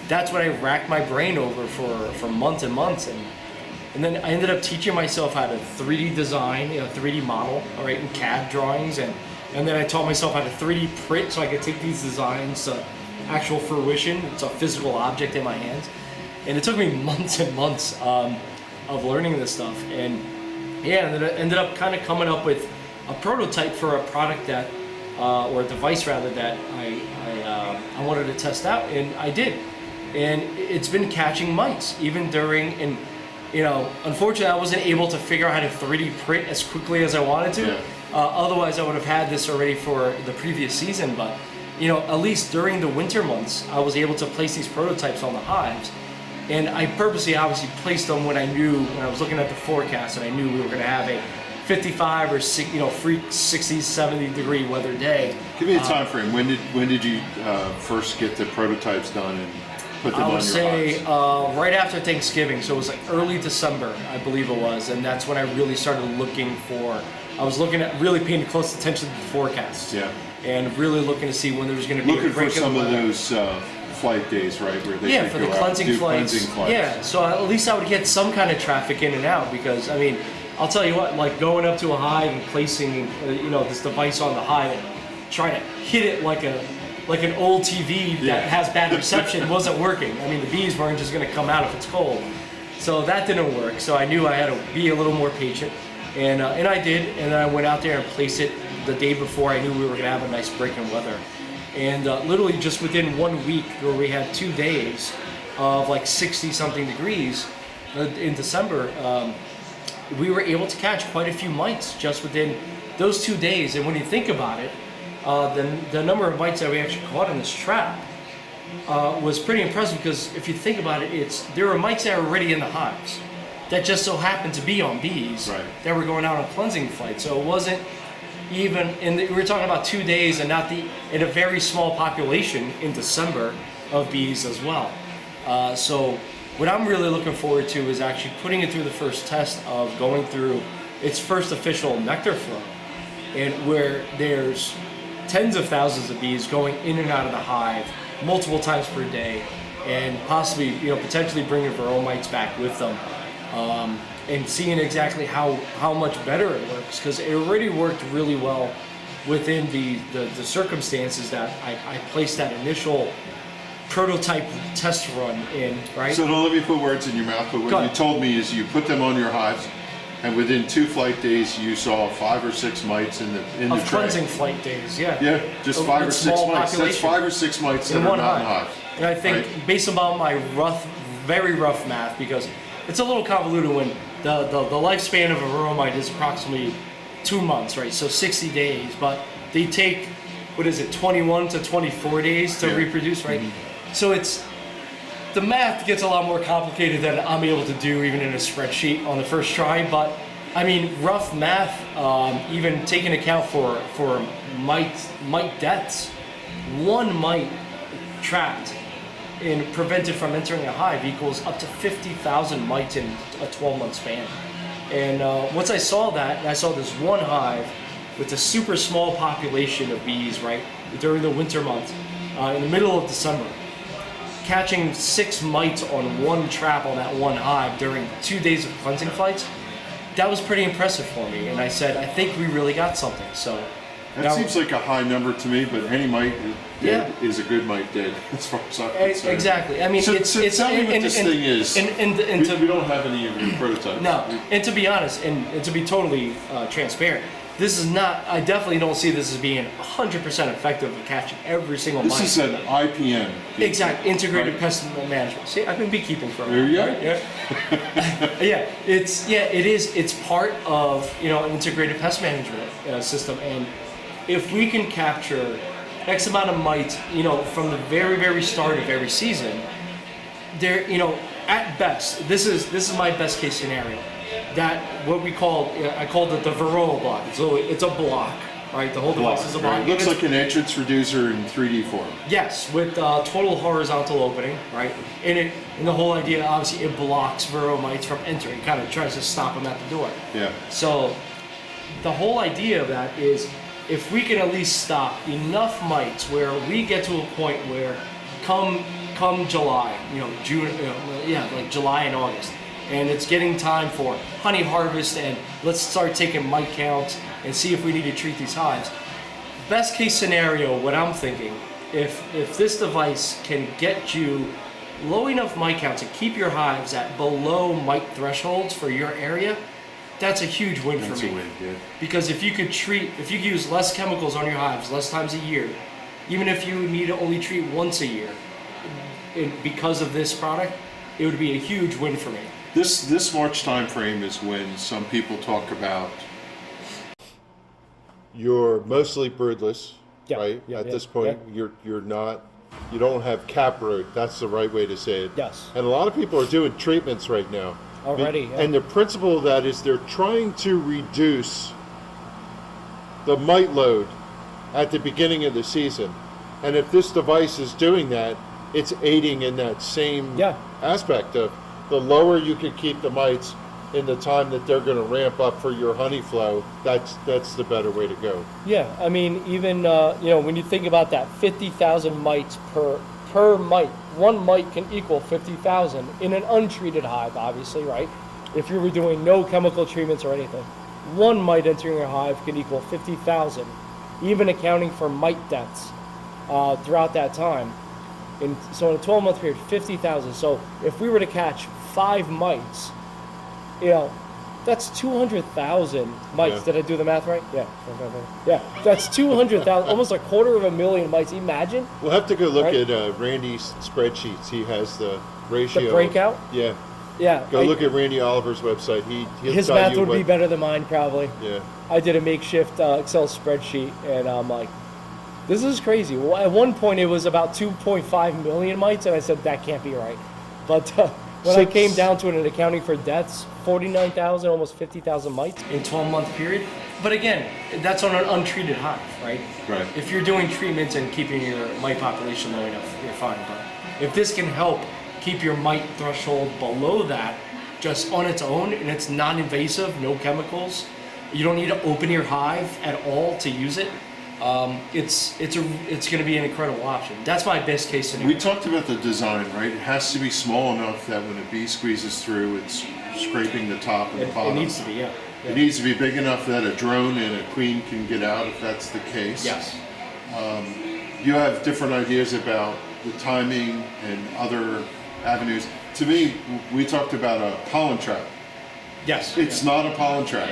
that's what I racked my brain over for months and months, and then I ended up teaching myself how to 3D design, you know, 3D model, all right, in CAD drawings, and then I taught myself how to 3D print so I could take these designs to actual fruition. It's a physical object in my hands, and it took me months and months of learning this stuff, and then I ended up kind of coming up with a prototype for a product that, or a device rather, that I wanted to test out, and I did. And it's been catching mites even during, and you know, unfortunately I wasn't able to figure out how to 3D print as quickly as I wanted to. Otherwise I would have had this already for the previous season, but you know, at least during the winter months I was able to place these prototypes on the hives. And I purposely obviously placed them when I was looking at the forecast and I knew we were going to have a 55 or 60, 70 degree weather day. Give me a time frame. When did you first get the prototypes done and put them on your hives? I would say right after Thanksgiving, so it was like early December, I believe it was, and that's when I really started looking for. I was looking at really paying close attention to the forecasts. Yeah. And really looking to see when there was going to be looking a break for some of those flight days, right? Where they for the cleansing flights. Yeah, so at least I would get some kind of traffic in and out, because I mean, I'll tell you what, like going up to a hive and placing this device on the hive and trying to hit it like an old TV that has bad reception wasn't working. I mean, the bees weren't just going to come out if it's cold. So that didn't work. So I knew I had to be a little more patient, and I did. And then I went out there and placed it the day before I knew we were going to have a nice break in weather. And literally just within 1 week, where we had 2 days of like 60-something degrees in December, we were able to catch quite a few mites just within those 2 days. And when you think about it, the number of mites that we actually caught in this trap was pretty impressive, because if you think about it, there were mites that were already in the hives that just so happened to be on bees that were going out on cleansing flights. So it wasn't even, we were talking about 2 days, and in a very small population in December of bees as well. So what I'm really looking forward to is actually putting it through the first test of going through its first official nectar flow, and where there's tens of thousands of bees going in and out of the hive multiple times per day, and possibly, potentially bringing varroa mites back with them, and seeing exactly how much better it works, because it already worked really well within the circumstances that I placed that initial prototype test run in, right? So don't let me put words in your mouth, but what you told me is you put them on your hives, and within 2 flight days you saw 5 or 6 mites in the tray. Of cleansing flight days, yeah. Yeah, just 5 or 6 mites. That's 5 or 6 mites in one hive. And I think, based on my very rough math, because it's a little convoluted when the lifespan of a varroa mite is approximately 2 months, right? So 60 days, but they take, 21 to 24 days to reproduce, right? Mm-hmm. So the math gets a lot more complicated than I'm able to do even in a spreadsheet on the first try. But I mean, rough math, even taking account for mite deaths, 1 mite trapped and prevented from entering a hive equals up to 50,000 mites in a 12-month span. And once I saw that, and I saw this one hive with a super small population of bees, right, during the winter months, in the middle of December, catching 6 mites on one trap on that one hive during 2 days of cleansing flights, that was pretty impressive for me. And I said, I think we really got something. So that seems like a high number to me, but any mite dead is a good mite dead, as far as I'm concerned. Exactly. I mean, so tell me what this thing is. We don't have any of your prototypes. No, and to be honest, and to be totally transparent, this is not, I definitely don't see this as being 100% effective at catching every single mite. This is an IPM. Exactly, integrated pest management. See, I've been beekeeping for a while. There you go. Right? Yeah. It's part of, an integrated pest management system, and if we can capture X amount of mites, from the very, very start of every season, there, at best, this is my best case scenario. That what we call, I called it the Varroa Block. So it's a block, right? The whole device is a block. Right. It looks like an entrance reducer in 3D form. Yes, with total horizontal opening, right? And the whole idea, obviously, it blocks Varroa mites from entering. It kind of tries to stop them at the door. Yeah. So the whole idea of that is, if we can at least stop enough mites where we get to a point where come July, June, like July and August, and it's getting time for honey harvest, and let's start taking mite counts and see if we need to treat these hives. Best case scenario, what I'm thinking, if this device can get you low enough mite counts and keep your hives at below mite thresholds for your area, that's a huge win for me. That's a win, yeah. Because if you could use less chemicals on your hives less times a year, even if you need to only treat once a year, because of this product, it would be a huge win for me. This March time frame is when some people talk about you're mostly birdless, right? At this point, you don't have caproot. That's the right way to say it. Yes. And a lot of people are doing treatments right now. Already. And the principle of that is they're trying to reduce the mite load at the beginning of the season. And if this device is doing that, it's aiding in that same aspect of the lower you can keep the mites in the time that they're going to ramp up for your honey flow, that's the better way to go. Yeah, I mean, even when you think about that, 50,000 mites per mite, one mite can equal 50,000 in an untreated hive, obviously, right? If you were doing no chemical treatments or anything, one mite entering your hive can equal 50,000, even accounting for mite deaths throughout that time. So in a 12-month period, 50,000. So if we were to catch 5 mites, that's 200,000 mites. Yeah. Did I do the math right? Yeah. Yeah, that's 200,000, almost 250,000 mites. Imagine. We'll have to go look at Randy's spreadsheets. He has the ratio. The breakout? Yeah. Yeah. Go look at Randy Oliver's website. His math would be better than mine, probably. Yeah. I did a makeshift Excel spreadsheet, and I'm like, this is crazy. Well, at one point, it was about 2.5 million mites, and I said, that can't be right. But when I came down to it and accounting for deaths, 49,000, almost 50,000 mites. In 12-month period. But again, that's on an untreated hive, right? Right. If you're doing treatments and keeping your mite population low enough, you're fine. But if this can help keep your mite threshold below that, just on its own, and it's non-invasive, no chemicals, you don't need to open your hive at all to use it. It's going to be an incredible option. That's my best case scenario. We talked about the design, right? It has to be small enough that when a bee squeezes through, it's scraping the top and the bottom. It needs to be, yeah. It needs to be big enough that a drone and a queen can get out if that's the case. Yes. You have different ideas about the timing and other avenues. To me, we talked about a pollen trap. Yes. It's not a pollen trap.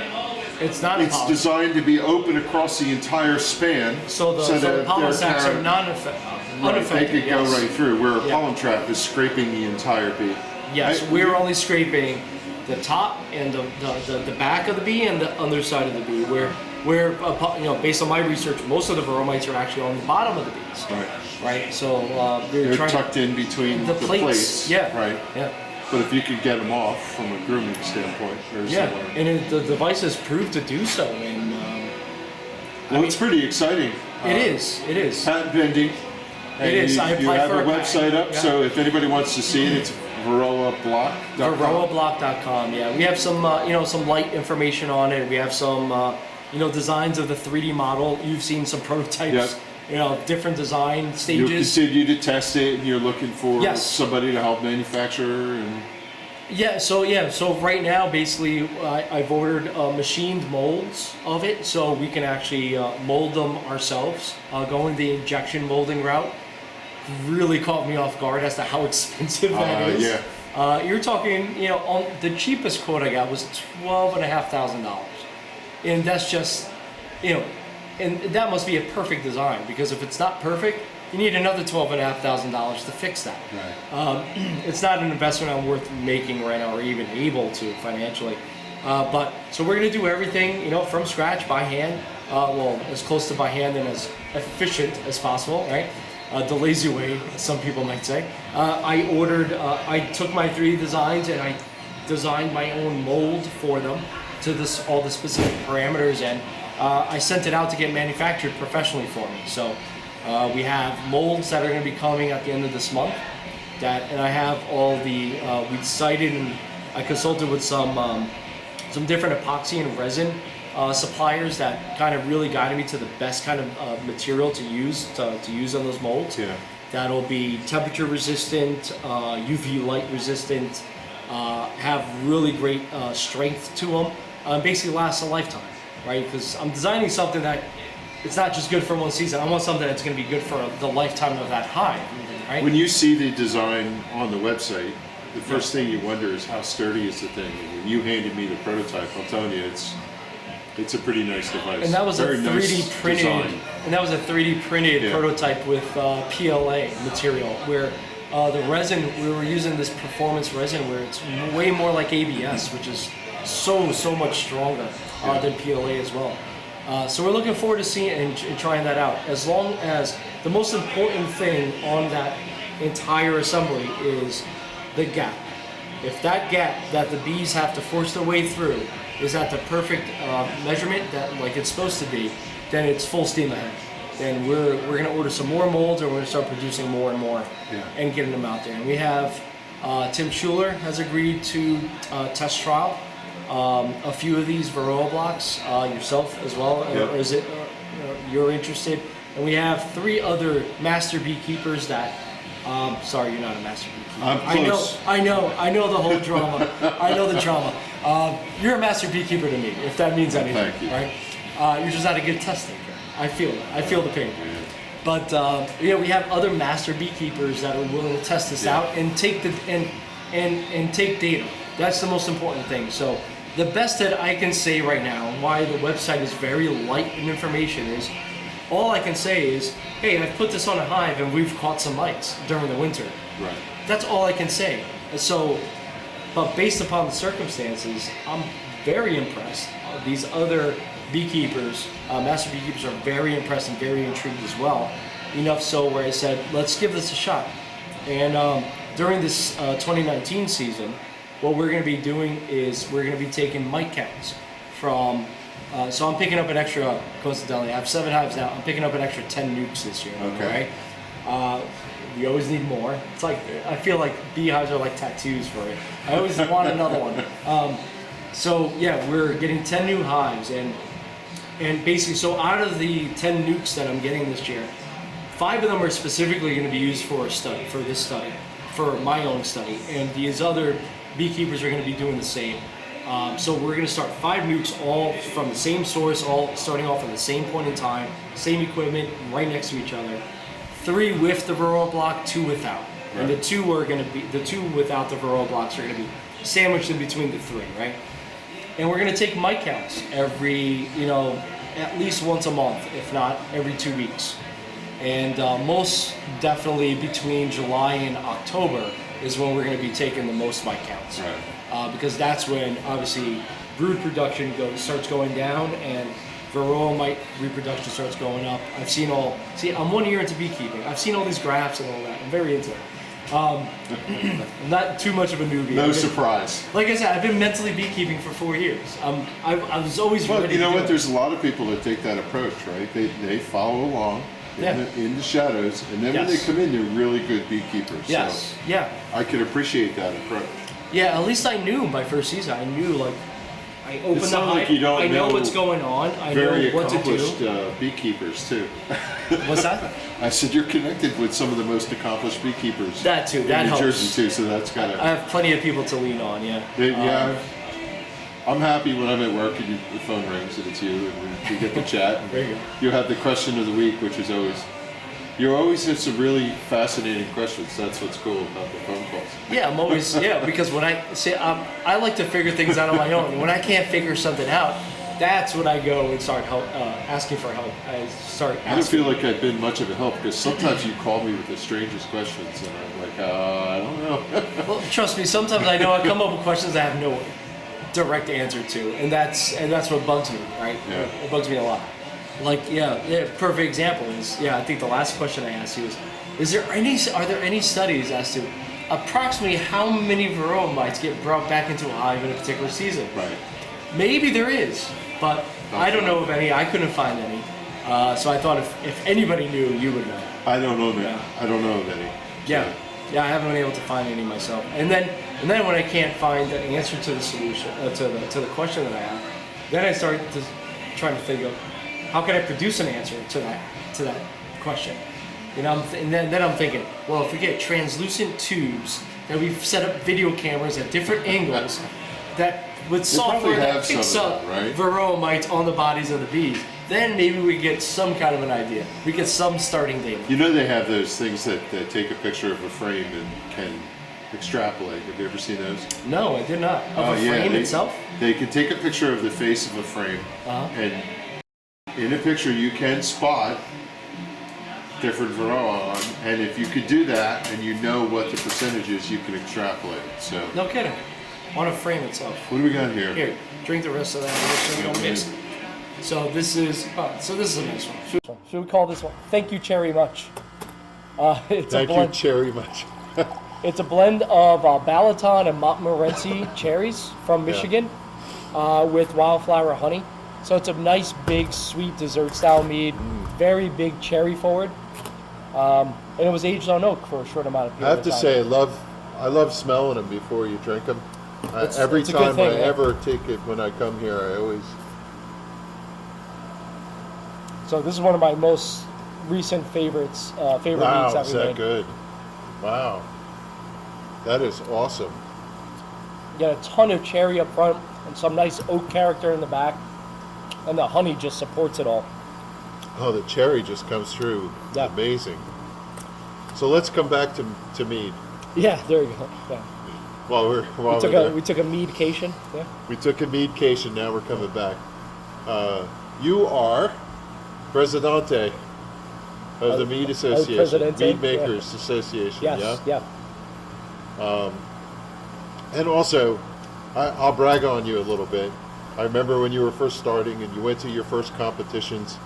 It's not. It's designed to be open across the entire span. So the pollen sacs are unaffected. They could go right through. Where a pollen trap is scraping the entire bee. Yes, we're only scraping the top and the back of the bee and the underside of the bee. Where based on my research, most of the varroa mites are actually on the bottom of the bees. Right. So they're tucked in between the plates. Yeah. Right. Yeah. But if you could get them off from a grooming standpoint, and the device has proved to do so. And it's pretty exciting. It is. Patent pending. It is. You have a website up, so if anybody wants to see it, it's varroablock.com. Varroablock.com. Yeah, we have some some light information on it. We have some designs of the 3D model. You've seen some prototypes, different design You'll stages. continue to test it, and you're looking for Yes. somebody to help manufacture. And So right now, basically, I've ordered machined molds of it, so we can actually mold them ourselves. Going the injection molding route really caught me off guard as to how expensive that is. You're talking, on the cheapest quote I got was $12,500, and that's just, and that must be a perfect design, because if it's not perfect, you need another $12,500 to fix that. Right. It's not an investment I'm worth making right now, or even able to financially. So we're going to do everything, from scratch by hand. As close to by hand and as efficient as possible, right? The lazy way, some people might say. I took my 3D designs and I designed my own mold for them to all the specific parameters, and I sent it out to get manufactured professionally for me. So we have molds that are going to be coming at the end of this month. And I have all the we decided, and I consulted with some different epoxy and resin suppliers that kind of really guided me to the best kind of material to use on those molds. Yeah. That'll be temperature resistant, UV light resistant, have really great strength to them, basically lasts a lifetime, right? Because I'm designing something that it's not just good for one season. I want something that's going to be good for the lifetime of that hive, right? When you see the design on the website, the first thing you wonder is how sturdy is the thing. And when you handed me the prototype, I'm telling you, it's a pretty nice device. And that was Very a 3D nice printed, design. and that was a 3D printed Yeah. prototype with PLA material, where the resin, we were using this performance resin where it's way more like ABS, which is so much stronger than PLA as well. So we're looking forward to seeing and trying that out. As long as the most important thing on that entire assembly is the gap. If that gap that the bees have to force their way through is at the perfect measurement that like it's supposed to be, then it's full steam ahead. Then we're going to order some more molds, or we're going to start producing more and more and getting them out there. And we have Tim Schuler has agreed to test trial a few of these Varroa blocks, yourself as well, or is it you're interested? And we have 3 other master beekeepers that. Sorry, you're not a master beekeeper. I'm close. I know the whole drama. I know the drama. You're a master beekeeper to me, if that means anything, Thank you. right? You're just not a good test taker. I feel it. I feel the pain. But we have other master beekeepers that are willing to test this out and take and take data. That's the most important thing. So the best that I can say right now, and why the website is very light in information, is all I can say is, hey, I've put this on a hive and we've caught some mites during the winter. Right. That's all I can say. So, but based upon the circumstances, I'm very impressed. These other beekeepers, master beekeepers, are very impressed and very intrigued as well. Enough so where I said, let's give this a shot. And during this 2019 season, what we're going to be doing is we're going to be taking mite counts from. So I'm picking up an extra, coincidentally, I have 7 hives now. I'm picking up an extra 10 nukes this year. Okay. Right? We always need more. It's like, I feel like beehives are like tattoos for it. I always want another one. So yeah, we're getting 10 new hives, and basically, so out of the 10 nukes that I'm getting this year, 5 of them are specifically going to be used for a study, for this study, for my own study, and these other beekeepers are going to be doing the same. So we're going to start 5 nukes, all from the same source, all starting off at the same point in time, same equipment, right next to each other. 3 with the Varroa block, 2 without. And the 2 are going to be, the 2 without the Varroa blocks are going to be sandwiched in between the 3, right? And we're going to take mite counts every, at least once a month, if not every 2 weeks. And most definitely between July and October is when we're going to be taking the most mite counts. Right. Because that's when, obviously, brood production starts going down and Varroa mite reproduction starts going up. I'm 1 year into beekeeping. I've seen all these graphs and all that. I'm very into it. I'm not too much of a newbie. No surprise. Like I said, I've been mentally beekeeping for 4 years. I was always ready. Well, you know to what? do it. There's a lot of people that take that approach, right? They follow along in the shadows, and then when they come in, they're really good beekeepers. Yes. So yeah. I can appreciate that approach. Yeah. At least I knew my first season. I knew I open It's the not like hive. you don't I know know what's going on. I Very know what to accomplished do. beekeepers too. What's that? I said you're connected with some of the most accomplished beekeepers. That too. That in New helps. Jersey too. So that's kind I of have plenty of people to lean on. Yeah. yeah. I'm happy when I'm at work and the phone rings and it's you and we get to chat. And There you go. you have the question of the week, which is always. You always have some really fascinating questions. That's what's cool about the phone calls. Yeah, I'm always because when I say I like to figure things out on my own. When I can't figure something out, that's when I go and start asking for help. I start. I don't Asking. feel like I've been much of a help because sometimes you call me with the strangest questions and I'm like, I don't know. Well, trust me. Sometimes I know I come up with questions I have no direct answer to, and that's what bugs me. Right? Yeah. It bugs me a lot. Like perfect example is I think the last question I asked you is are there any studies as to approximately how many Varroa mites get brought back into a hive in a particular season? Right. Maybe there is, but I don't know of any. I couldn't find any. So I thought if anybody knew, you would know. I don't know that. Yeah. I don't know of any. Yeah, I haven't been able to find any myself. And then when I can't find the answer to the solution to the question that I have, then I start to trying to think of how can I produce an answer to that question. You know, and then I'm thinking, well, if we get translucent tubes that we've set up video cameras at different angles, that with software probably that have picks some of up that, right? Varroa mites on the bodies of the bees, then maybe we get some kind of an idea. We get some starting data. You know they have those things that take a picture of a frame and can extrapolate. Have you ever seen those? No, I did not. Of a Yeah, frame they, itself? They can take a picture of the face of a frame, and in a picture you can spot different Varroa on, and if you could do that and you know what the percentage is, you can extrapolate it. So No kidding. On a frame itself. what do we got here? Here, drink the rest of that so we don't mix it. So this is a nice one. Should we call this one? Thank you, Cherry Much. It's Thank a you, blend. Cherry Much. It's a blend of Balaton and Montmorency cherries from Michigan with wildflower honey. So it's a nice, big, sweet dessert style mead. Very big cherry forward, and it was aged on oak for a short amount of period. I have to say, I love smelling them before you drink them. Every it's a good time thing, I yeah. ever take it when I come here, I always. So this is one of my most recent favorites. Favorite Wow, meads that is we that made. good? Wow, that is awesome. You get a ton of cherry up front and some nice oak character in the back, and the honey just supports it all. Oh, the cherry just comes through. Yeah. Amazing. So let's come back to mead. Yeah, there you go. Yeah. We took a meadcation. Yeah. We took a meadcation. Now we're coming back. You are Presidente of the Mead Association, Presidente, Mead Makers Association. Yes. Yeah. Yeah. And also, I'll brag on you a little bit. I remember when you were first starting and you went to your first competitions.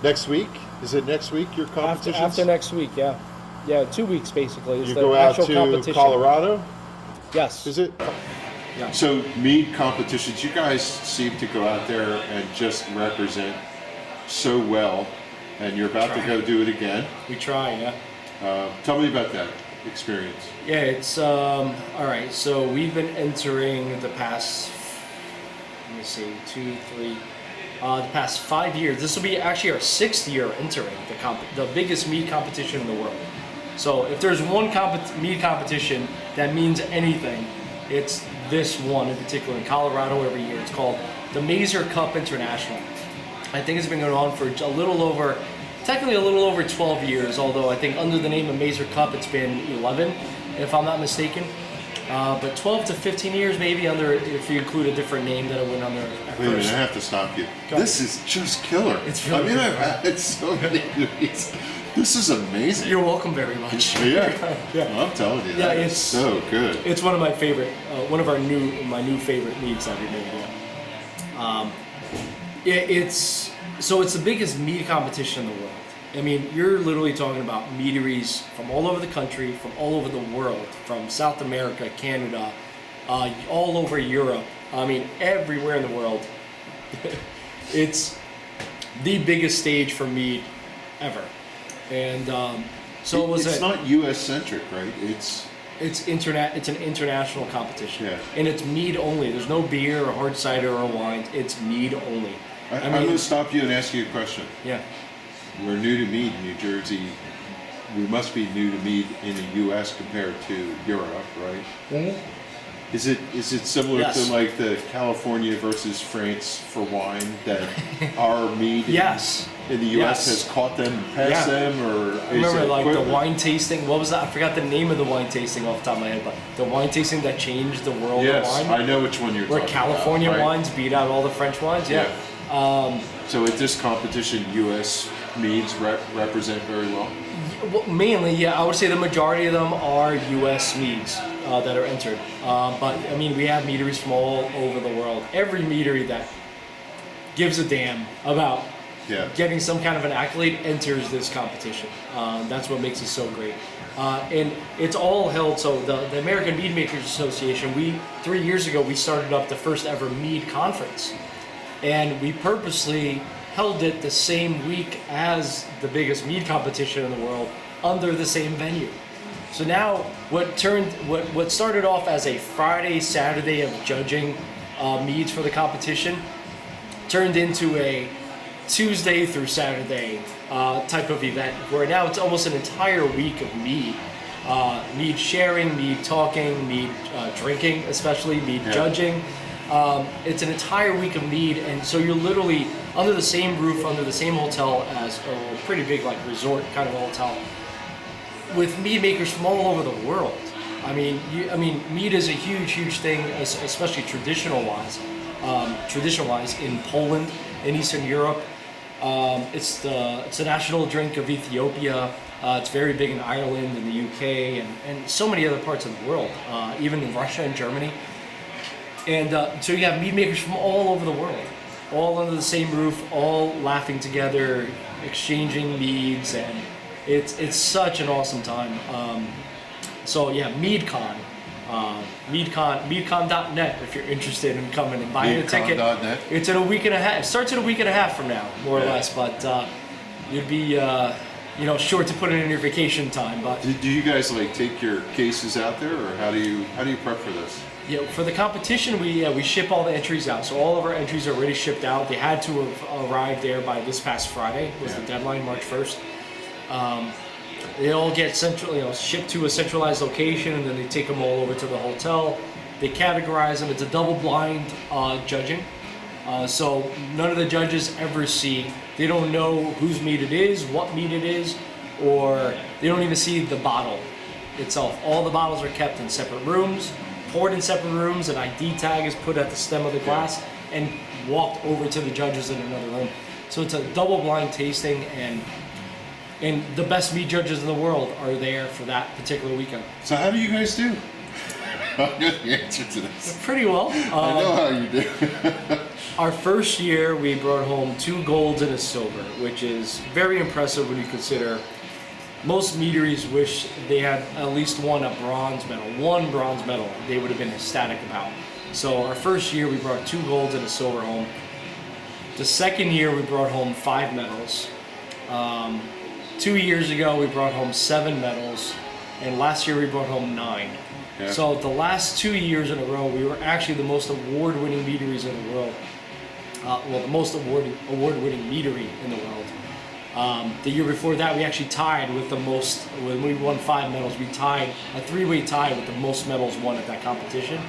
Next week? Is it next week your competitions? After next week, yeah. Yeah, 2 weeks basically. Is You the go out actual to competition. Colorado? Yes. Is it? Yeah. So mead competitions, you guys seem to go out there and just represent so well, and you're about to go do it again. We try, yeah. Tell me about that experience. Yeah, it's all right. So we've been entering the past, let me see, the past 5 years. This will be actually our 6th year entering the biggest mead competition in the world. So if there's one mead competition that means anything, it's this one in particular in Colorado every year. It's called the Mazer Cup International. I think it's been going on for technically a little over 12 years, although I think under the name of Mazer Cup it's been 11, if I'm not mistaken. But 12 to 15 years maybe under, if you include a different name that it went under at Wait a minute, I first. have to stop you. Go This is just killer. It's really good. I've had so many movies. This is amazing. You're welcome very much. Yeah. Yeah. I'm telling you, Yeah, that is it's- so good. It's one of my favorite, my new favorite meads that we made. Yeah. It's the biggest mead competition in the world. I mean, you're literally talking about meaderies from all over the country, from all over the world, from South America, Canada, all over Europe. I mean, everywhere in the world. It's the biggest stage for mead ever. And so it was It's not U.S. centric, right? It's an international competition, Yeah. and it's mead only. There's no beer or hard cider or wine. It's mead only. I'm going to stop you and ask you a question. Yeah. We're new to mead in New Jersey. We must be new to mead in the U.S. compared to Europe, right? Mm-hmm. Is it similar Yes. to like the California versus France for wine that our mead Yes. in the U.S. Yes. has caught them, passed Yeah. them, or I remember is it like the equivalent? wine tasting. What was that? I forgot the name of the wine tasting off the top of my head, but the wine tasting that changed the world Yes, of wine. I know which one you're Where talking California about. right? wines beat out all the French wines. Yeah. So at this competition, U.S. meads represent very well. Well, mainly, yeah. I would say the majority of them are U.S. meads that are entered. But I mean, we have meaderies from all over the world. Every meadery that gives a damn about Yeah. getting some kind of an accolade enters this competition. That's what makes it so great. And it's all held, so the American Mead Makers Association, 3 years ago, we started up the first ever mead conference. And we purposely held it the same week as the biggest mead competition in the world under the same venue. So now what started off as a Friday, Saturday of judging meads for the competition turned into a Tuesday through Saturday type of event, where now it's almost an entire week of mead. Mead sharing, mead talking, mead drinking, especially mead judging. It's an entire week of mead, and so you're literally under the same roof, under the same hotel as a pretty big like resort kind of hotel, with mead makers from all over the world. I mean, mead is a huge thing, especially traditional wise in Poland, in Eastern Europe. It's the national drink of Ethiopia. It's very big in Ireland and the UK and so many other parts of the world, even in Russia and Germany. And so you have mead makers from all over the world, all under the same roof, all laughing together, exchanging meads, and it's such an awesome time. So yeah, MeadCon. Meadcon.net if you're interested in coming and buying a ticket. Meadcon.net. It's in a week and a half. It starts in a week and a half from now, more or less. But you'd be, short to put it in your vacation time. But Do you guys like take your cases out there, or how do you prep for this? yeah, for the competition, we ship all the entries out. So all of our entries are already shipped out. They had to have arrived there by this past Friday. Was the deadline, March 1st. They all get shipped to a centralized location, and then they take them all over to the hotel. They categorize them. It's a double blind judging. So none of the judges ever see. They don't know whose mead it is, what mead it is, or they don't even see the bottle itself. All the bottles are kept in separate rooms, poured in separate rooms. An ID tag is put at the stem of the glass and walked over to the judges in another room. So it's a double blind tasting, and the best mead judges in the world are there for that particular weekend. So how do you guys do? I know the answer to this. Pretty well. I know how you do. Our first year, we brought home 2 golds and a silver, which is very impressive when you consider most meaderies wish they had at least won a bronze medal. 1 bronze medal they would have been ecstatic about. So our first year, we brought 2 golds and a silver home. The second year, we brought home 5 medals. 2 years ago, we brought home 7 medals, and last year we brought home 9. Yeah. So the last 2 years in a row, we were actually the most award-winning meaderies in the world. The most award-winning meadery in the world. The year before that, we actually tied with the most. When we won 5 medals, we tied a 3-way tie with the most medals won at that competition.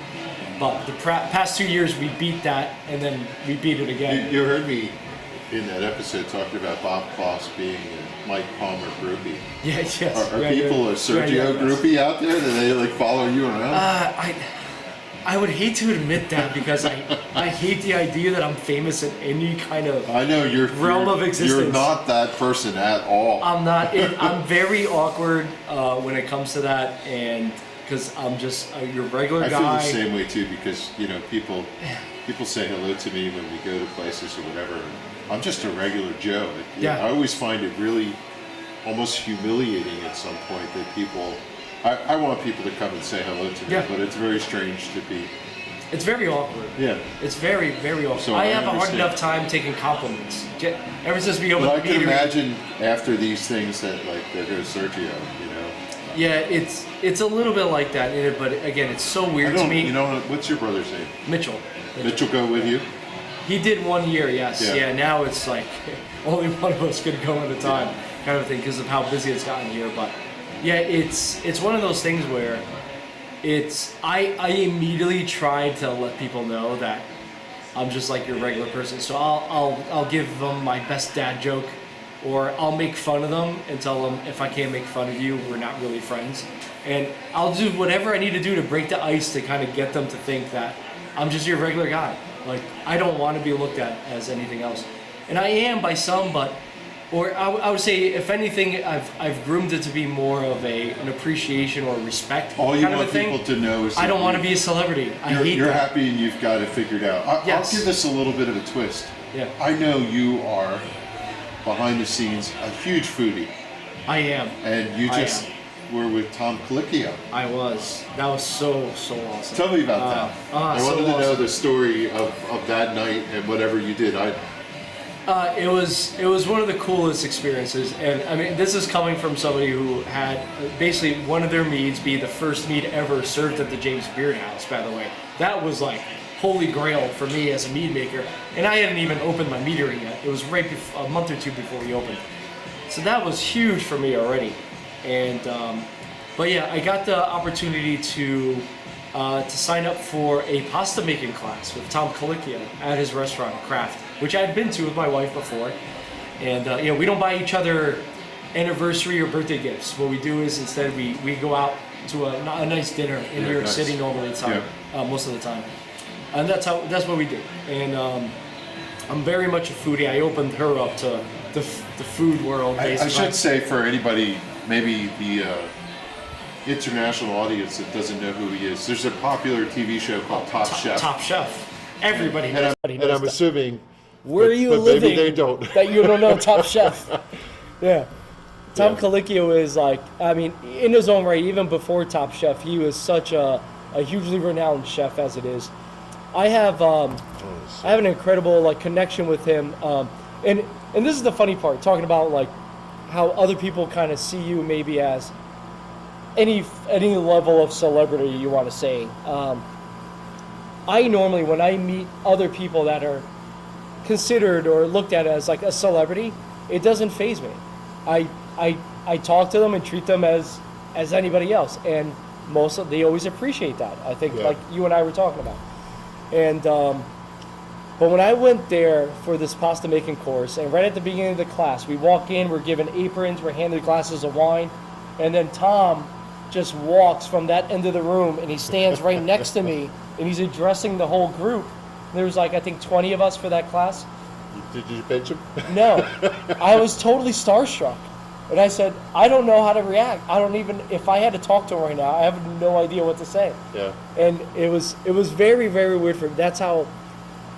But the past 2 years, we beat that, and then we beat it again. You heard me in that episode talking about Bob Kloss being a Mike Palmer groupie. Yeah, yes. Are people a Sergio groupie out there? Do they like follow you around? I would hate to admit that, because I hate the idea that I'm famous in any kind of I know realm of existence. You're not that person at all. I'm not. I'm very awkward when it comes to that, and because I'm just your regular guy. I feel the same way too, because people say hello to me when we go to places or whatever. I'm just a regular Joe. I always find it really almost humiliating at some point that people. I want people to come and say hello to me, but it's very strange to be. It's very awkward. Yeah. It's very, very awkward. So I I have a hard understand. enough time taking compliments. Ever since we opened Well, I the can meadery. imagine after these things that there goes Sergio. Yeah, it's a little bit like that, but again, it's so weird to me. You know, what's your brother's name? Mitchell. Mitchell go with you? He did 1 year, yes. Yeah. Yeah, now it's like only one of us could go at a time, kind of thing, because of how busy it's gotten here. But yeah, it's one of those things where I immediately tried to let people know that I'm just like your regular person. So I'll give them my best dad joke, or I'll make fun of them and tell them, if I can't make fun of you, we're not really friends. And I'll do whatever I need to do to break the ice to kind of get them to think that I'm just your regular guy. Like, I don't want to be looked at as anything else. And I am by some, but, or I would say, if anything, I've groomed it to be more of an appreciation or respect All you kind of want a thing. people to know is I that don't want to be a celebrity. I hate you're that. happy and you've got it figured out. I'll give this a little bit of a twist. Yeah. I know you are, behind the scenes, a huge foodie. I am. And you just were with Tom Colicchio. I was. That was so awesome. Tell me about that. I wanted to know the story of that night and whatever you did. It was one of the coolest experiences, and I mean, this is coming from somebody who had basically one of their meads be the first mead ever served at the James Beard House. By the way, that was like holy grail for me as a mead maker, and I hadn't even opened my meadery yet. It was right a month or two before we opened, so that was huge for me already. And but yeah, I got the opportunity to sign up for a pasta making class with Tom Colicchio at his restaurant Craft, which I had been to with my wife before. And you know, we don't buy each other anniversary or birthday gifts. What we do is instead we go out to a nice dinner in New York City normally most of the time, and that's what we do. And I'm very much a foodie. I opened her up to the food world. Basically. I should say, for anybody, maybe the international audience that doesn't know who he is, there's a popular TV show called Top Chef. Top Chef. Everybody knows. And I'm assuming Where are you but living maybe they don't. that you don't know Top Chef? Yeah. Tom Colicchio is like, I mean, in his own right, even before Top Chef, he was such a hugely renowned chef as it is. I have an incredible like connection with him, and this is the funny part, talking about like how other people kind of see you maybe as any level of celebrity you want to say. I normally, when I meet other people that are considered or looked at as like a celebrity, it doesn't faze me. I talk to them and treat them as anybody else, and they always appreciate that. I think like you and I were talking about. And but when I went there for this pasta making course, and right at the beginning of the class, we walk in, we're given aprons, we're handed glasses of wine, and then Tom just walks from that end of the room and he stands right next to me and he's addressing the whole group. There was like, I think 20 of us for that class. Did you pinch him? No, I was totally starstruck. And I said, I don't know how to react. I don't even, if I had to talk to him right now, I have no idea what to say. Yeah. And it was very, very weird for me. That's how,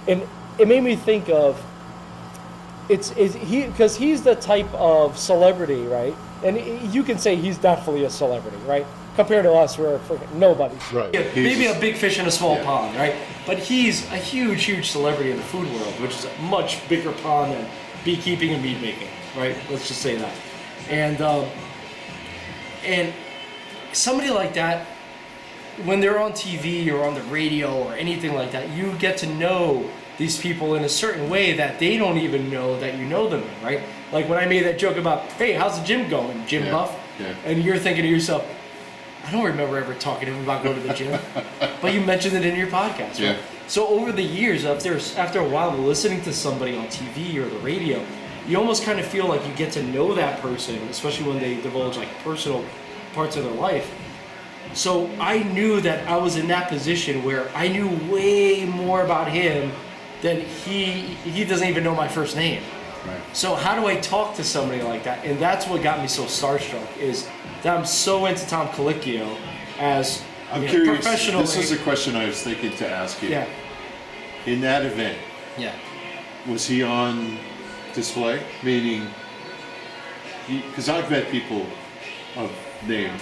and it made me think of, because he's the type of celebrity, right? And you can say he's definitely a celebrity, right? Compared to us, we're freaking nobodies. Right. Yeah, maybe a big fish in a small pond, right? But he's a huge, huge celebrity in the food world, which is a much bigger pond than beekeeping and mead making, right? Let's just say that. And somebody like that, when they're on TV or on the radio or anything like that, you get to know these people in a certain way that they don't even know that you know them in, right? Like when I made that joke about, hey, how's the gym going, Jim Buff? Yeah. And you're thinking to yourself, I don't remember ever talking to him about going to the gym, but you mentioned it in your podcast, right? Yeah. So over the years, after a while, listening to somebody on TV or the radio, you almost kind of feel like you get to know that person, especially when they divulge like personal parts of their life. So I knew that I was in that position where I knew way more about him than he doesn't even know my first name. Right. So how do I talk to somebody like that? And that's what got me so starstruck, is that I'm so into Tom Colicchio as I'm curious. professionally. This is a question I was thinking to ask you. Yeah. In that event, Yeah. was he on display? Meaning, because I've met people of name,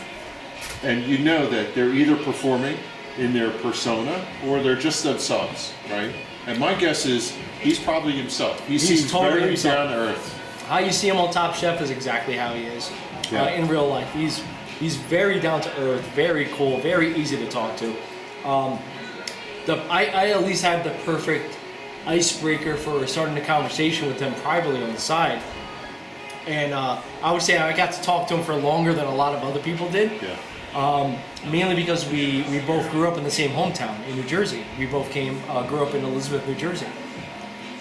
and you know that they're either performing in their persona or they're just themselves, right? And my guess is he's probably himself. He's totally very himself. down to earth. How you see him on Top Chef is exactly how he is in real life. He's very down to earth, very cool, very easy to talk to. I at least had the perfect icebreaker for starting a conversation with him privately on the side. And I would say I got to talk to him for longer than a lot of other people did. Yeah. Mainly because we both grew up in the same hometown in New Jersey. We both grew up in Elizabeth, New Jersey.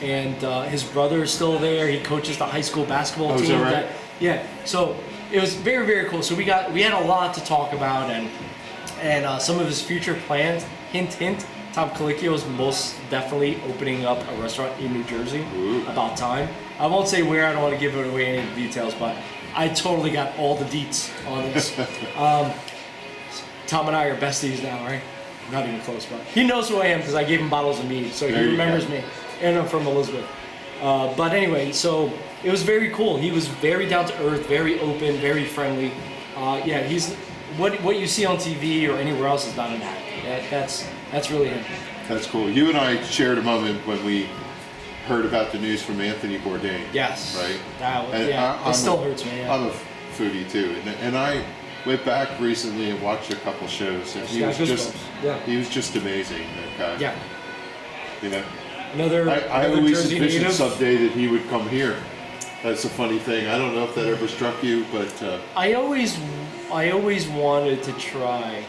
And his brother is still there. He coaches the high school basketball team. Is that right? Yeah. So it was very, very cool. So we had a lot to talk about, and some of his future plans. Hint, hint. Tom Colicchio is most definitely opening up a restaurant in New Jersey. Ooh. About time. I won't say where. I don't want to give away any details, but I totally got all the deets on this. Tom and I are besties now, right? Not even close, but he knows who I am because I gave him bottles of mead, so he remembers me. And I'm from Elizabeth. But anyway, so it was very cool. He was very down to earth, very open, very friendly. Yeah, he's what you see on TV or anywhere else is not an act. That's really him. That's cool. You and I shared a moment when we heard about the news from Anthony Bourdain. Yes. Right? It still hurts me. Yeah. I'm a foodie too. And I went back recently and watched a couple shows, and he was just amazing, that guy. Yeah. You know? Another I always Jersey envisioned native. someday that he would come here. That's a funny thing. I don't know if that ever struck you, but I always wanted to try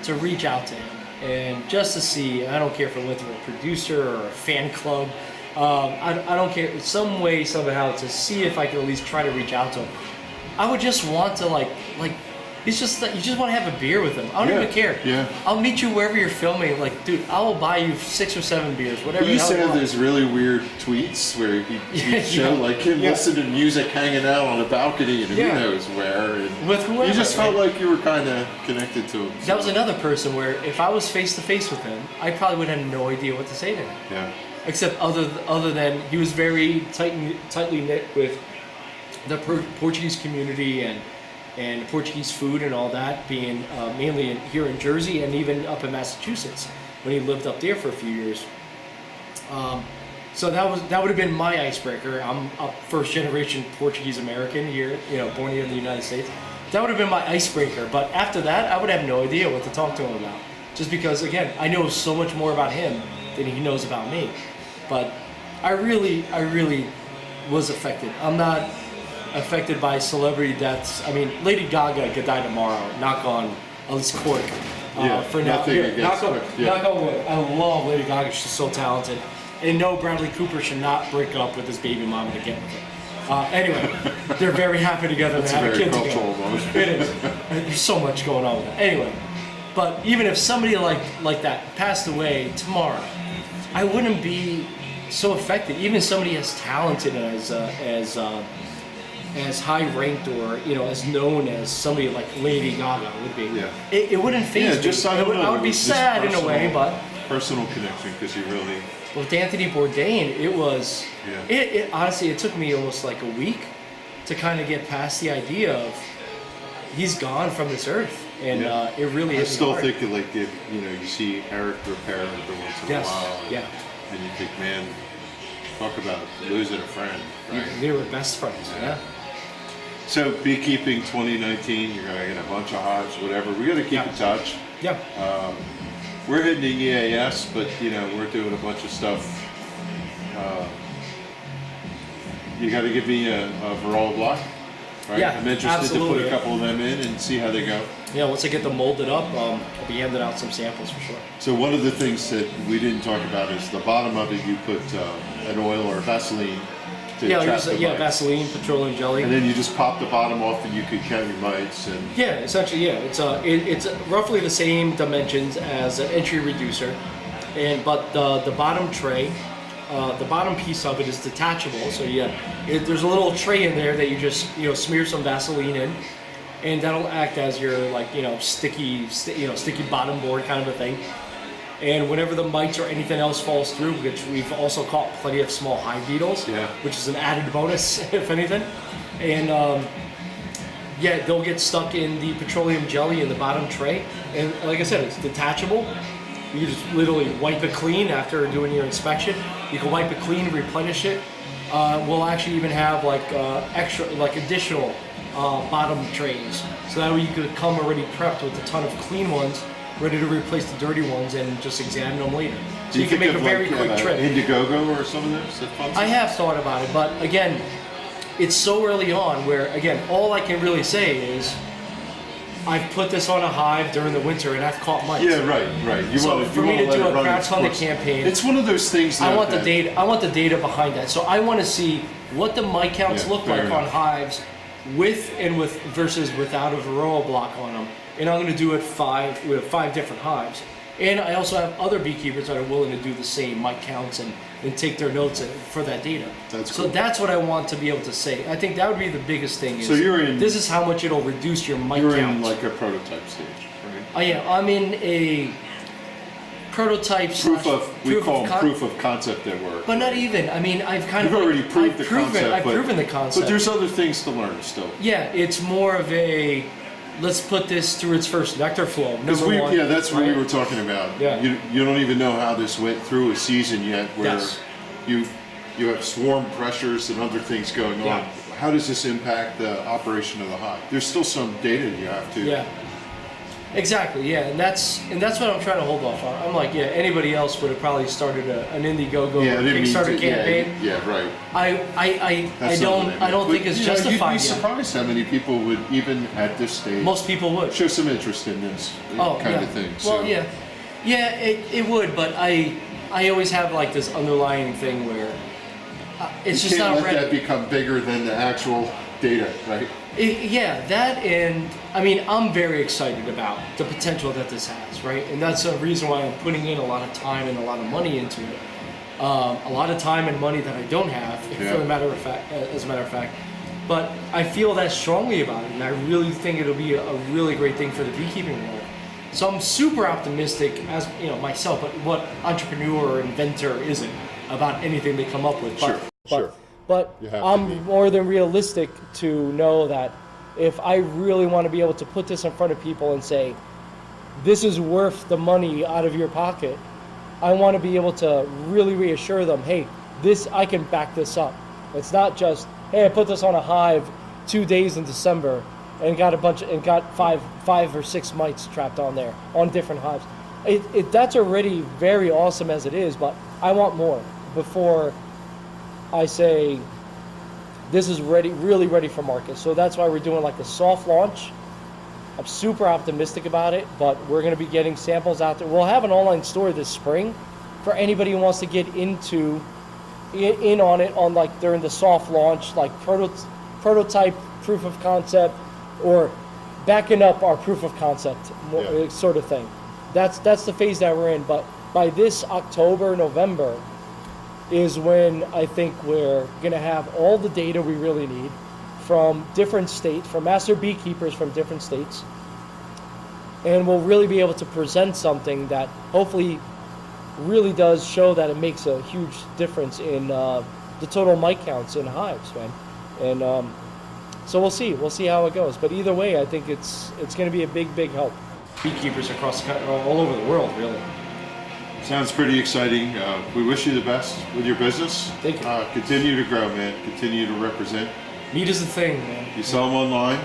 to reach out to him and just to see. I don't care if I'm with a producer or a fan club. I don't care. Some way, somehow, to see if I could at least try to reach out to him. I would just want to like. It's just that you just want to have a beer with him. I don't even care. Yeah. I'll meet you wherever you're filming. Like, dude, I will buy you 6 or 7 beers, whatever. he used the to hell have you want. those really weird tweets where he'd show like him listening to music, hanging out on a balcony, and who knows where. And with whoever. you just felt like you were kind of connected to him. That was another person where if I was face to face with him, I probably would have no idea what to say to him. Yeah. Except other than he was very tightly knit with the Portuguese community and Portuguese food and all that, being mainly here in Jersey and even up in Massachusetts when he lived up there for a few years. So that would have been my icebreaker. I'm a first generation Portuguese American here, born here in the United States. That would have been my icebreaker. But after that, I would have no idea what to talk to him about, just because again I know so much more about him than he knows about me. But I really was affected. I'm not affected by celebrity deaths. I mean, Lady Gaga could die tomorrow. Knock on at least cork. For now, knock on wood. I love Lady Gaga. She's so talented. And no, Bradley Cooper should not break up with his baby mama to get with her. Anyway, they're very happy together. They have a kid together. Moment. It is. There's so much going on with that. Anyway, but even if somebody like that passed away tomorrow, I wouldn't be so affected. Even somebody as talented as high ranked or as known as somebody like Lady Gaga would be. Yeah. It wouldn't faze me. I would be sad in a way, but personal connection because you really. With Anthony Bourdain, it was. Yeah. It honestly, it took me almost like a week to kind of get past the idea of he's gone from this earth, and it really. I is still hard. think like you see Eric Repair every once in a while. And you think, man, talk about losing a friend. Right? They were best friends. Yeah. So beekeeping 2019, you're gonna get a bunch of hives, whatever. We gotta keep in touch. Yeah. We're hitting the EAS, but we're doing a bunch of stuff. You got to give me a Varroa Block, right? Yeah, I'm interested absolutely. to put a couple of them in and see how they go. Yeah, once I get them molded up, I'll be handing out some samples for sure. So one of the things that we didn't talk about is the bottom of it. You put an oil or Vaseline to trap the mites. Vaseline, petroleum jelly. And then you just pop the bottom off, and you could count your mites. And Yeah, essentially, it's roughly the same dimensions as an entry reducer, but the bottom tray, the bottom piece of it is detachable. So there's a little tray in there that you just smear some Vaseline in, and that'll act as your sticky bottom board kind of a thing. And whenever the mites or anything else falls through, which we've also caught plenty of small hive beetles, which is an added bonus if anything, and they'll get stuck in the petroleum jelly in the bottom tray. And like I said, it's detachable. You just literally wipe it clean after doing your inspection. You can wipe it clean, replenish it. We'll actually even have additional bottom trays. So that way you could come already prepped with a ton of clean ones, ready to replace the dirty ones and just examine them later. So you can make a very quick trip. Indiegogo or some of this? I have thought about it, but again, it's so early on where, again, all I can really say is I've put this on a hive during the winter and I've caught mites. Yeah, right. For me to do a crowdfunding campaign, it's one of those things that I want the data. I want the data behind that. So I want to see what the mite counts look like on hives with versus without a Varroa block on them. And I'm going to do it with 5 different hives. And I also have other beekeepers that are willing to do the same mite counts and take their notes for that data. So that's what I want to be able to say. I think that would be the biggest thing. So you're in. This is how much it'll reduce your mite counts. You're in like a prototype stage, right? Yeah, I'm in a prototype. Proof of concept that work. But not even. I mean, I've already proved the concept. I've proven the concept. But there's other things to learn still. Yeah, it's more of a. Let's put this through its first nectar flow. Number one. Yeah, that's what we were talking about. Yeah. You don't even know how this went through a season yet, where you have swarm pressures and other things going on. How does this impact the operation of the hive? There's still some data you have to. Yeah. Exactly. Yeah, and that's what I'm trying to hold off on. I'm like, anybody else would have probably started an Indiegogo Kickstarter campaign. Yeah, right. I don't think it's justified. You'd be surprised how many people would, even at this stage, most people would show some interest in this kind of thing. Well, it would, but I always have like this underlying thing where it's you just can't not let ready. that become bigger than the actual data, right? That, and I mean, I'm very excited about the potential that this has, right? And that's a reason why I'm putting in a lot of time and a lot of money into it. A lot of time and money that I don't have, as a matter of fact. But I feel that strongly about it, and I really think it'll be a really great thing for the beekeeping world. So I'm super optimistic, as you know, myself. But what entrepreneur or inventor isn't about anything they come up with? But I'm more than realistic to know that if I really want to be able to put this in front of people and say, this is worth the money out of your pocket, I want to be able to really reassure them, hey, I can back this up. It's not just, hey, I put this on a hive 2 days in December and got five or six mites trapped on there on different hives. That's already very awesome as it is, but I want more before I say this is really ready for market. So that's why we're doing like a soft launch. I'm super optimistic about it, but we're going to be getting samples out there. We'll have an online store this spring for anybody who wants to get in on it on like during the soft launch, like prototype, proof of concept, or backing up our proof of concept sort of thing. That's the phase that we're in. But by this October, November is when I think we're going to have all the data we really need from different states, from master beekeepers from different states. And we'll really be able to present something that hopefully really does show that it makes a huge difference in the total mite counts in hives, man. And so we'll see how it goes. But either way, I think it's going to be a big help. Beekeepers across the country, all over the world, really. Sounds pretty exciting. We wish you the best with your business. Thank you. Continue to grow, man. Continue to represent. Mead is the thing, man. You sell them online?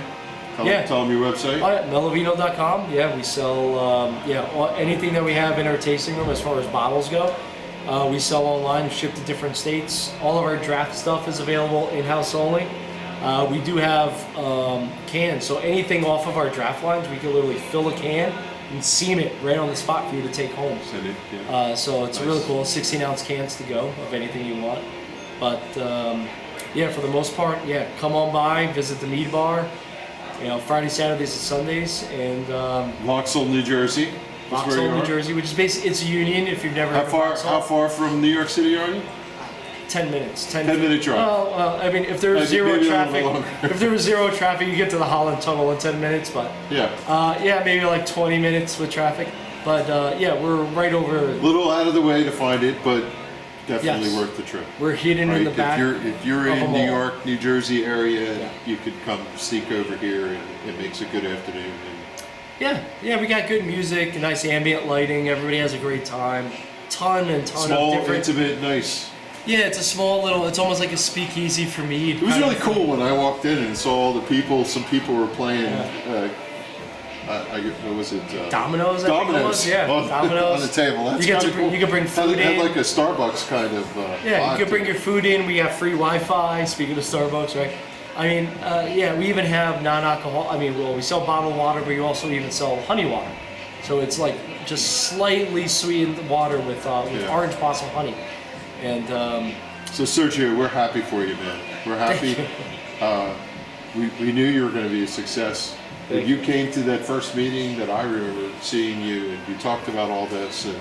Tell them your website. Melovino.com. Yeah, we sell anything that we have in our tasting room as far as bottles go. We sell online, ship to different states. All of our draft stuff is available in-house only. We do have cans, so anything off of our draft lines, we can literally fill a can and seam it right on the spot for you to take home. Send it, so it's really cool. 16-ounce cans to go of anything you want. But for the most part, come on by, visit the Mead Bar. Friday, Saturdays, and Sundays, and Vauxhall, New Jersey. Vauxhall, New Jersey, which is basically it's a Union. If you've never how far from New York City are you? 10 minutes. 10-minute drive. Well, I mean, if there was zero traffic, you get to the Holland Tunnel in 10 minutes. But maybe like 20 minutes with traffic. But we're right over. A little out of the way to find it, but definitely worth the trip. We're hidden in the back. If you're in New York, New Jersey area, you could come sneak over here, and it makes a good afternoon. We got good music, nice ambient lighting. Everybody has a great time. Ton of different. Intimate, nice. Yeah, it's a small little. It's almost like a speakeasy for Mead. It was really cool when I walked in and saw all the people. Some people were playing. What was it? Dominoes. I think it was. Yeah, dominoes on the table. That's you get kinda to cool. you can bring food Had in. like a Starbucks kind of. Yeah, vibe you can bring to your it. food in. We have free Wi-Fi. Speaking of Starbucks, right? I mean, yeah, we even have non-alcohol. I mean, well, we sell bottled water, but we also even sell honey water. So it's like just slightly sweetened water with orange blossom honey. And So Sergio, we're happy for you, man. We're happy. We knew you were going to be a success. When you came to that first meeting that I remember seeing you, and you talked about all this, and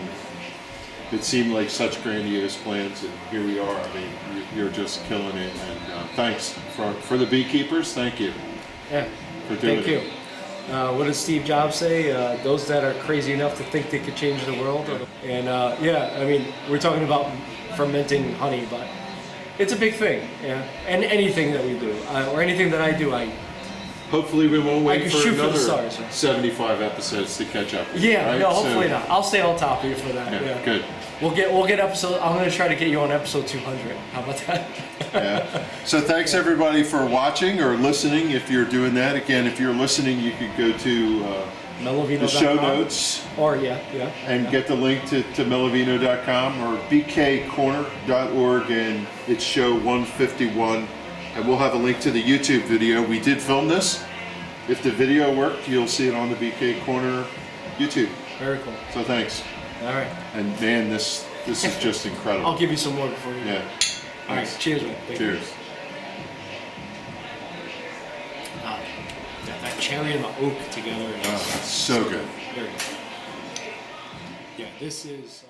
it seemed like such grandiose plans, and here we are. I mean, you're just killing it, and thanks for the beekeepers. Thank you. yeah, For doing thank you. it. What does Steve Jobs say? Those that are crazy enough to think they could change the world. And yeah, I mean, we're talking about fermenting honey, but it's a big thing. Yeah, and anything that we do, or anything that I do, Hopefully we won't wait can for shoot for the another stars, right? 75 episodes to catch up with you, yeah, right? no, hopefully So- not. I'll stay on top of you for that. Yeah, Yeah, good. We'll get episode. I'm gonna try to get you on episode 200. How about that? Yeah. So thanks everybody for watching or listening. If you're doing that, again, if you're listening, you could go to Melovino.com. the show notes Or yeah. and get the link to melovino.com or bkcorner.org, and it's show 151. And we'll have a link to the YouTube video. We did film this. If the video worked, you'll see it on the BK Corner YouTube. Very cool. So thanks. All right. And man, this is just incredible. I'll give you some more before you. Yeah. All right. Cheers, man. Thank you. Cheers. Got that cherry and the oak together. Oh, so good. Very good. Yeah, this is.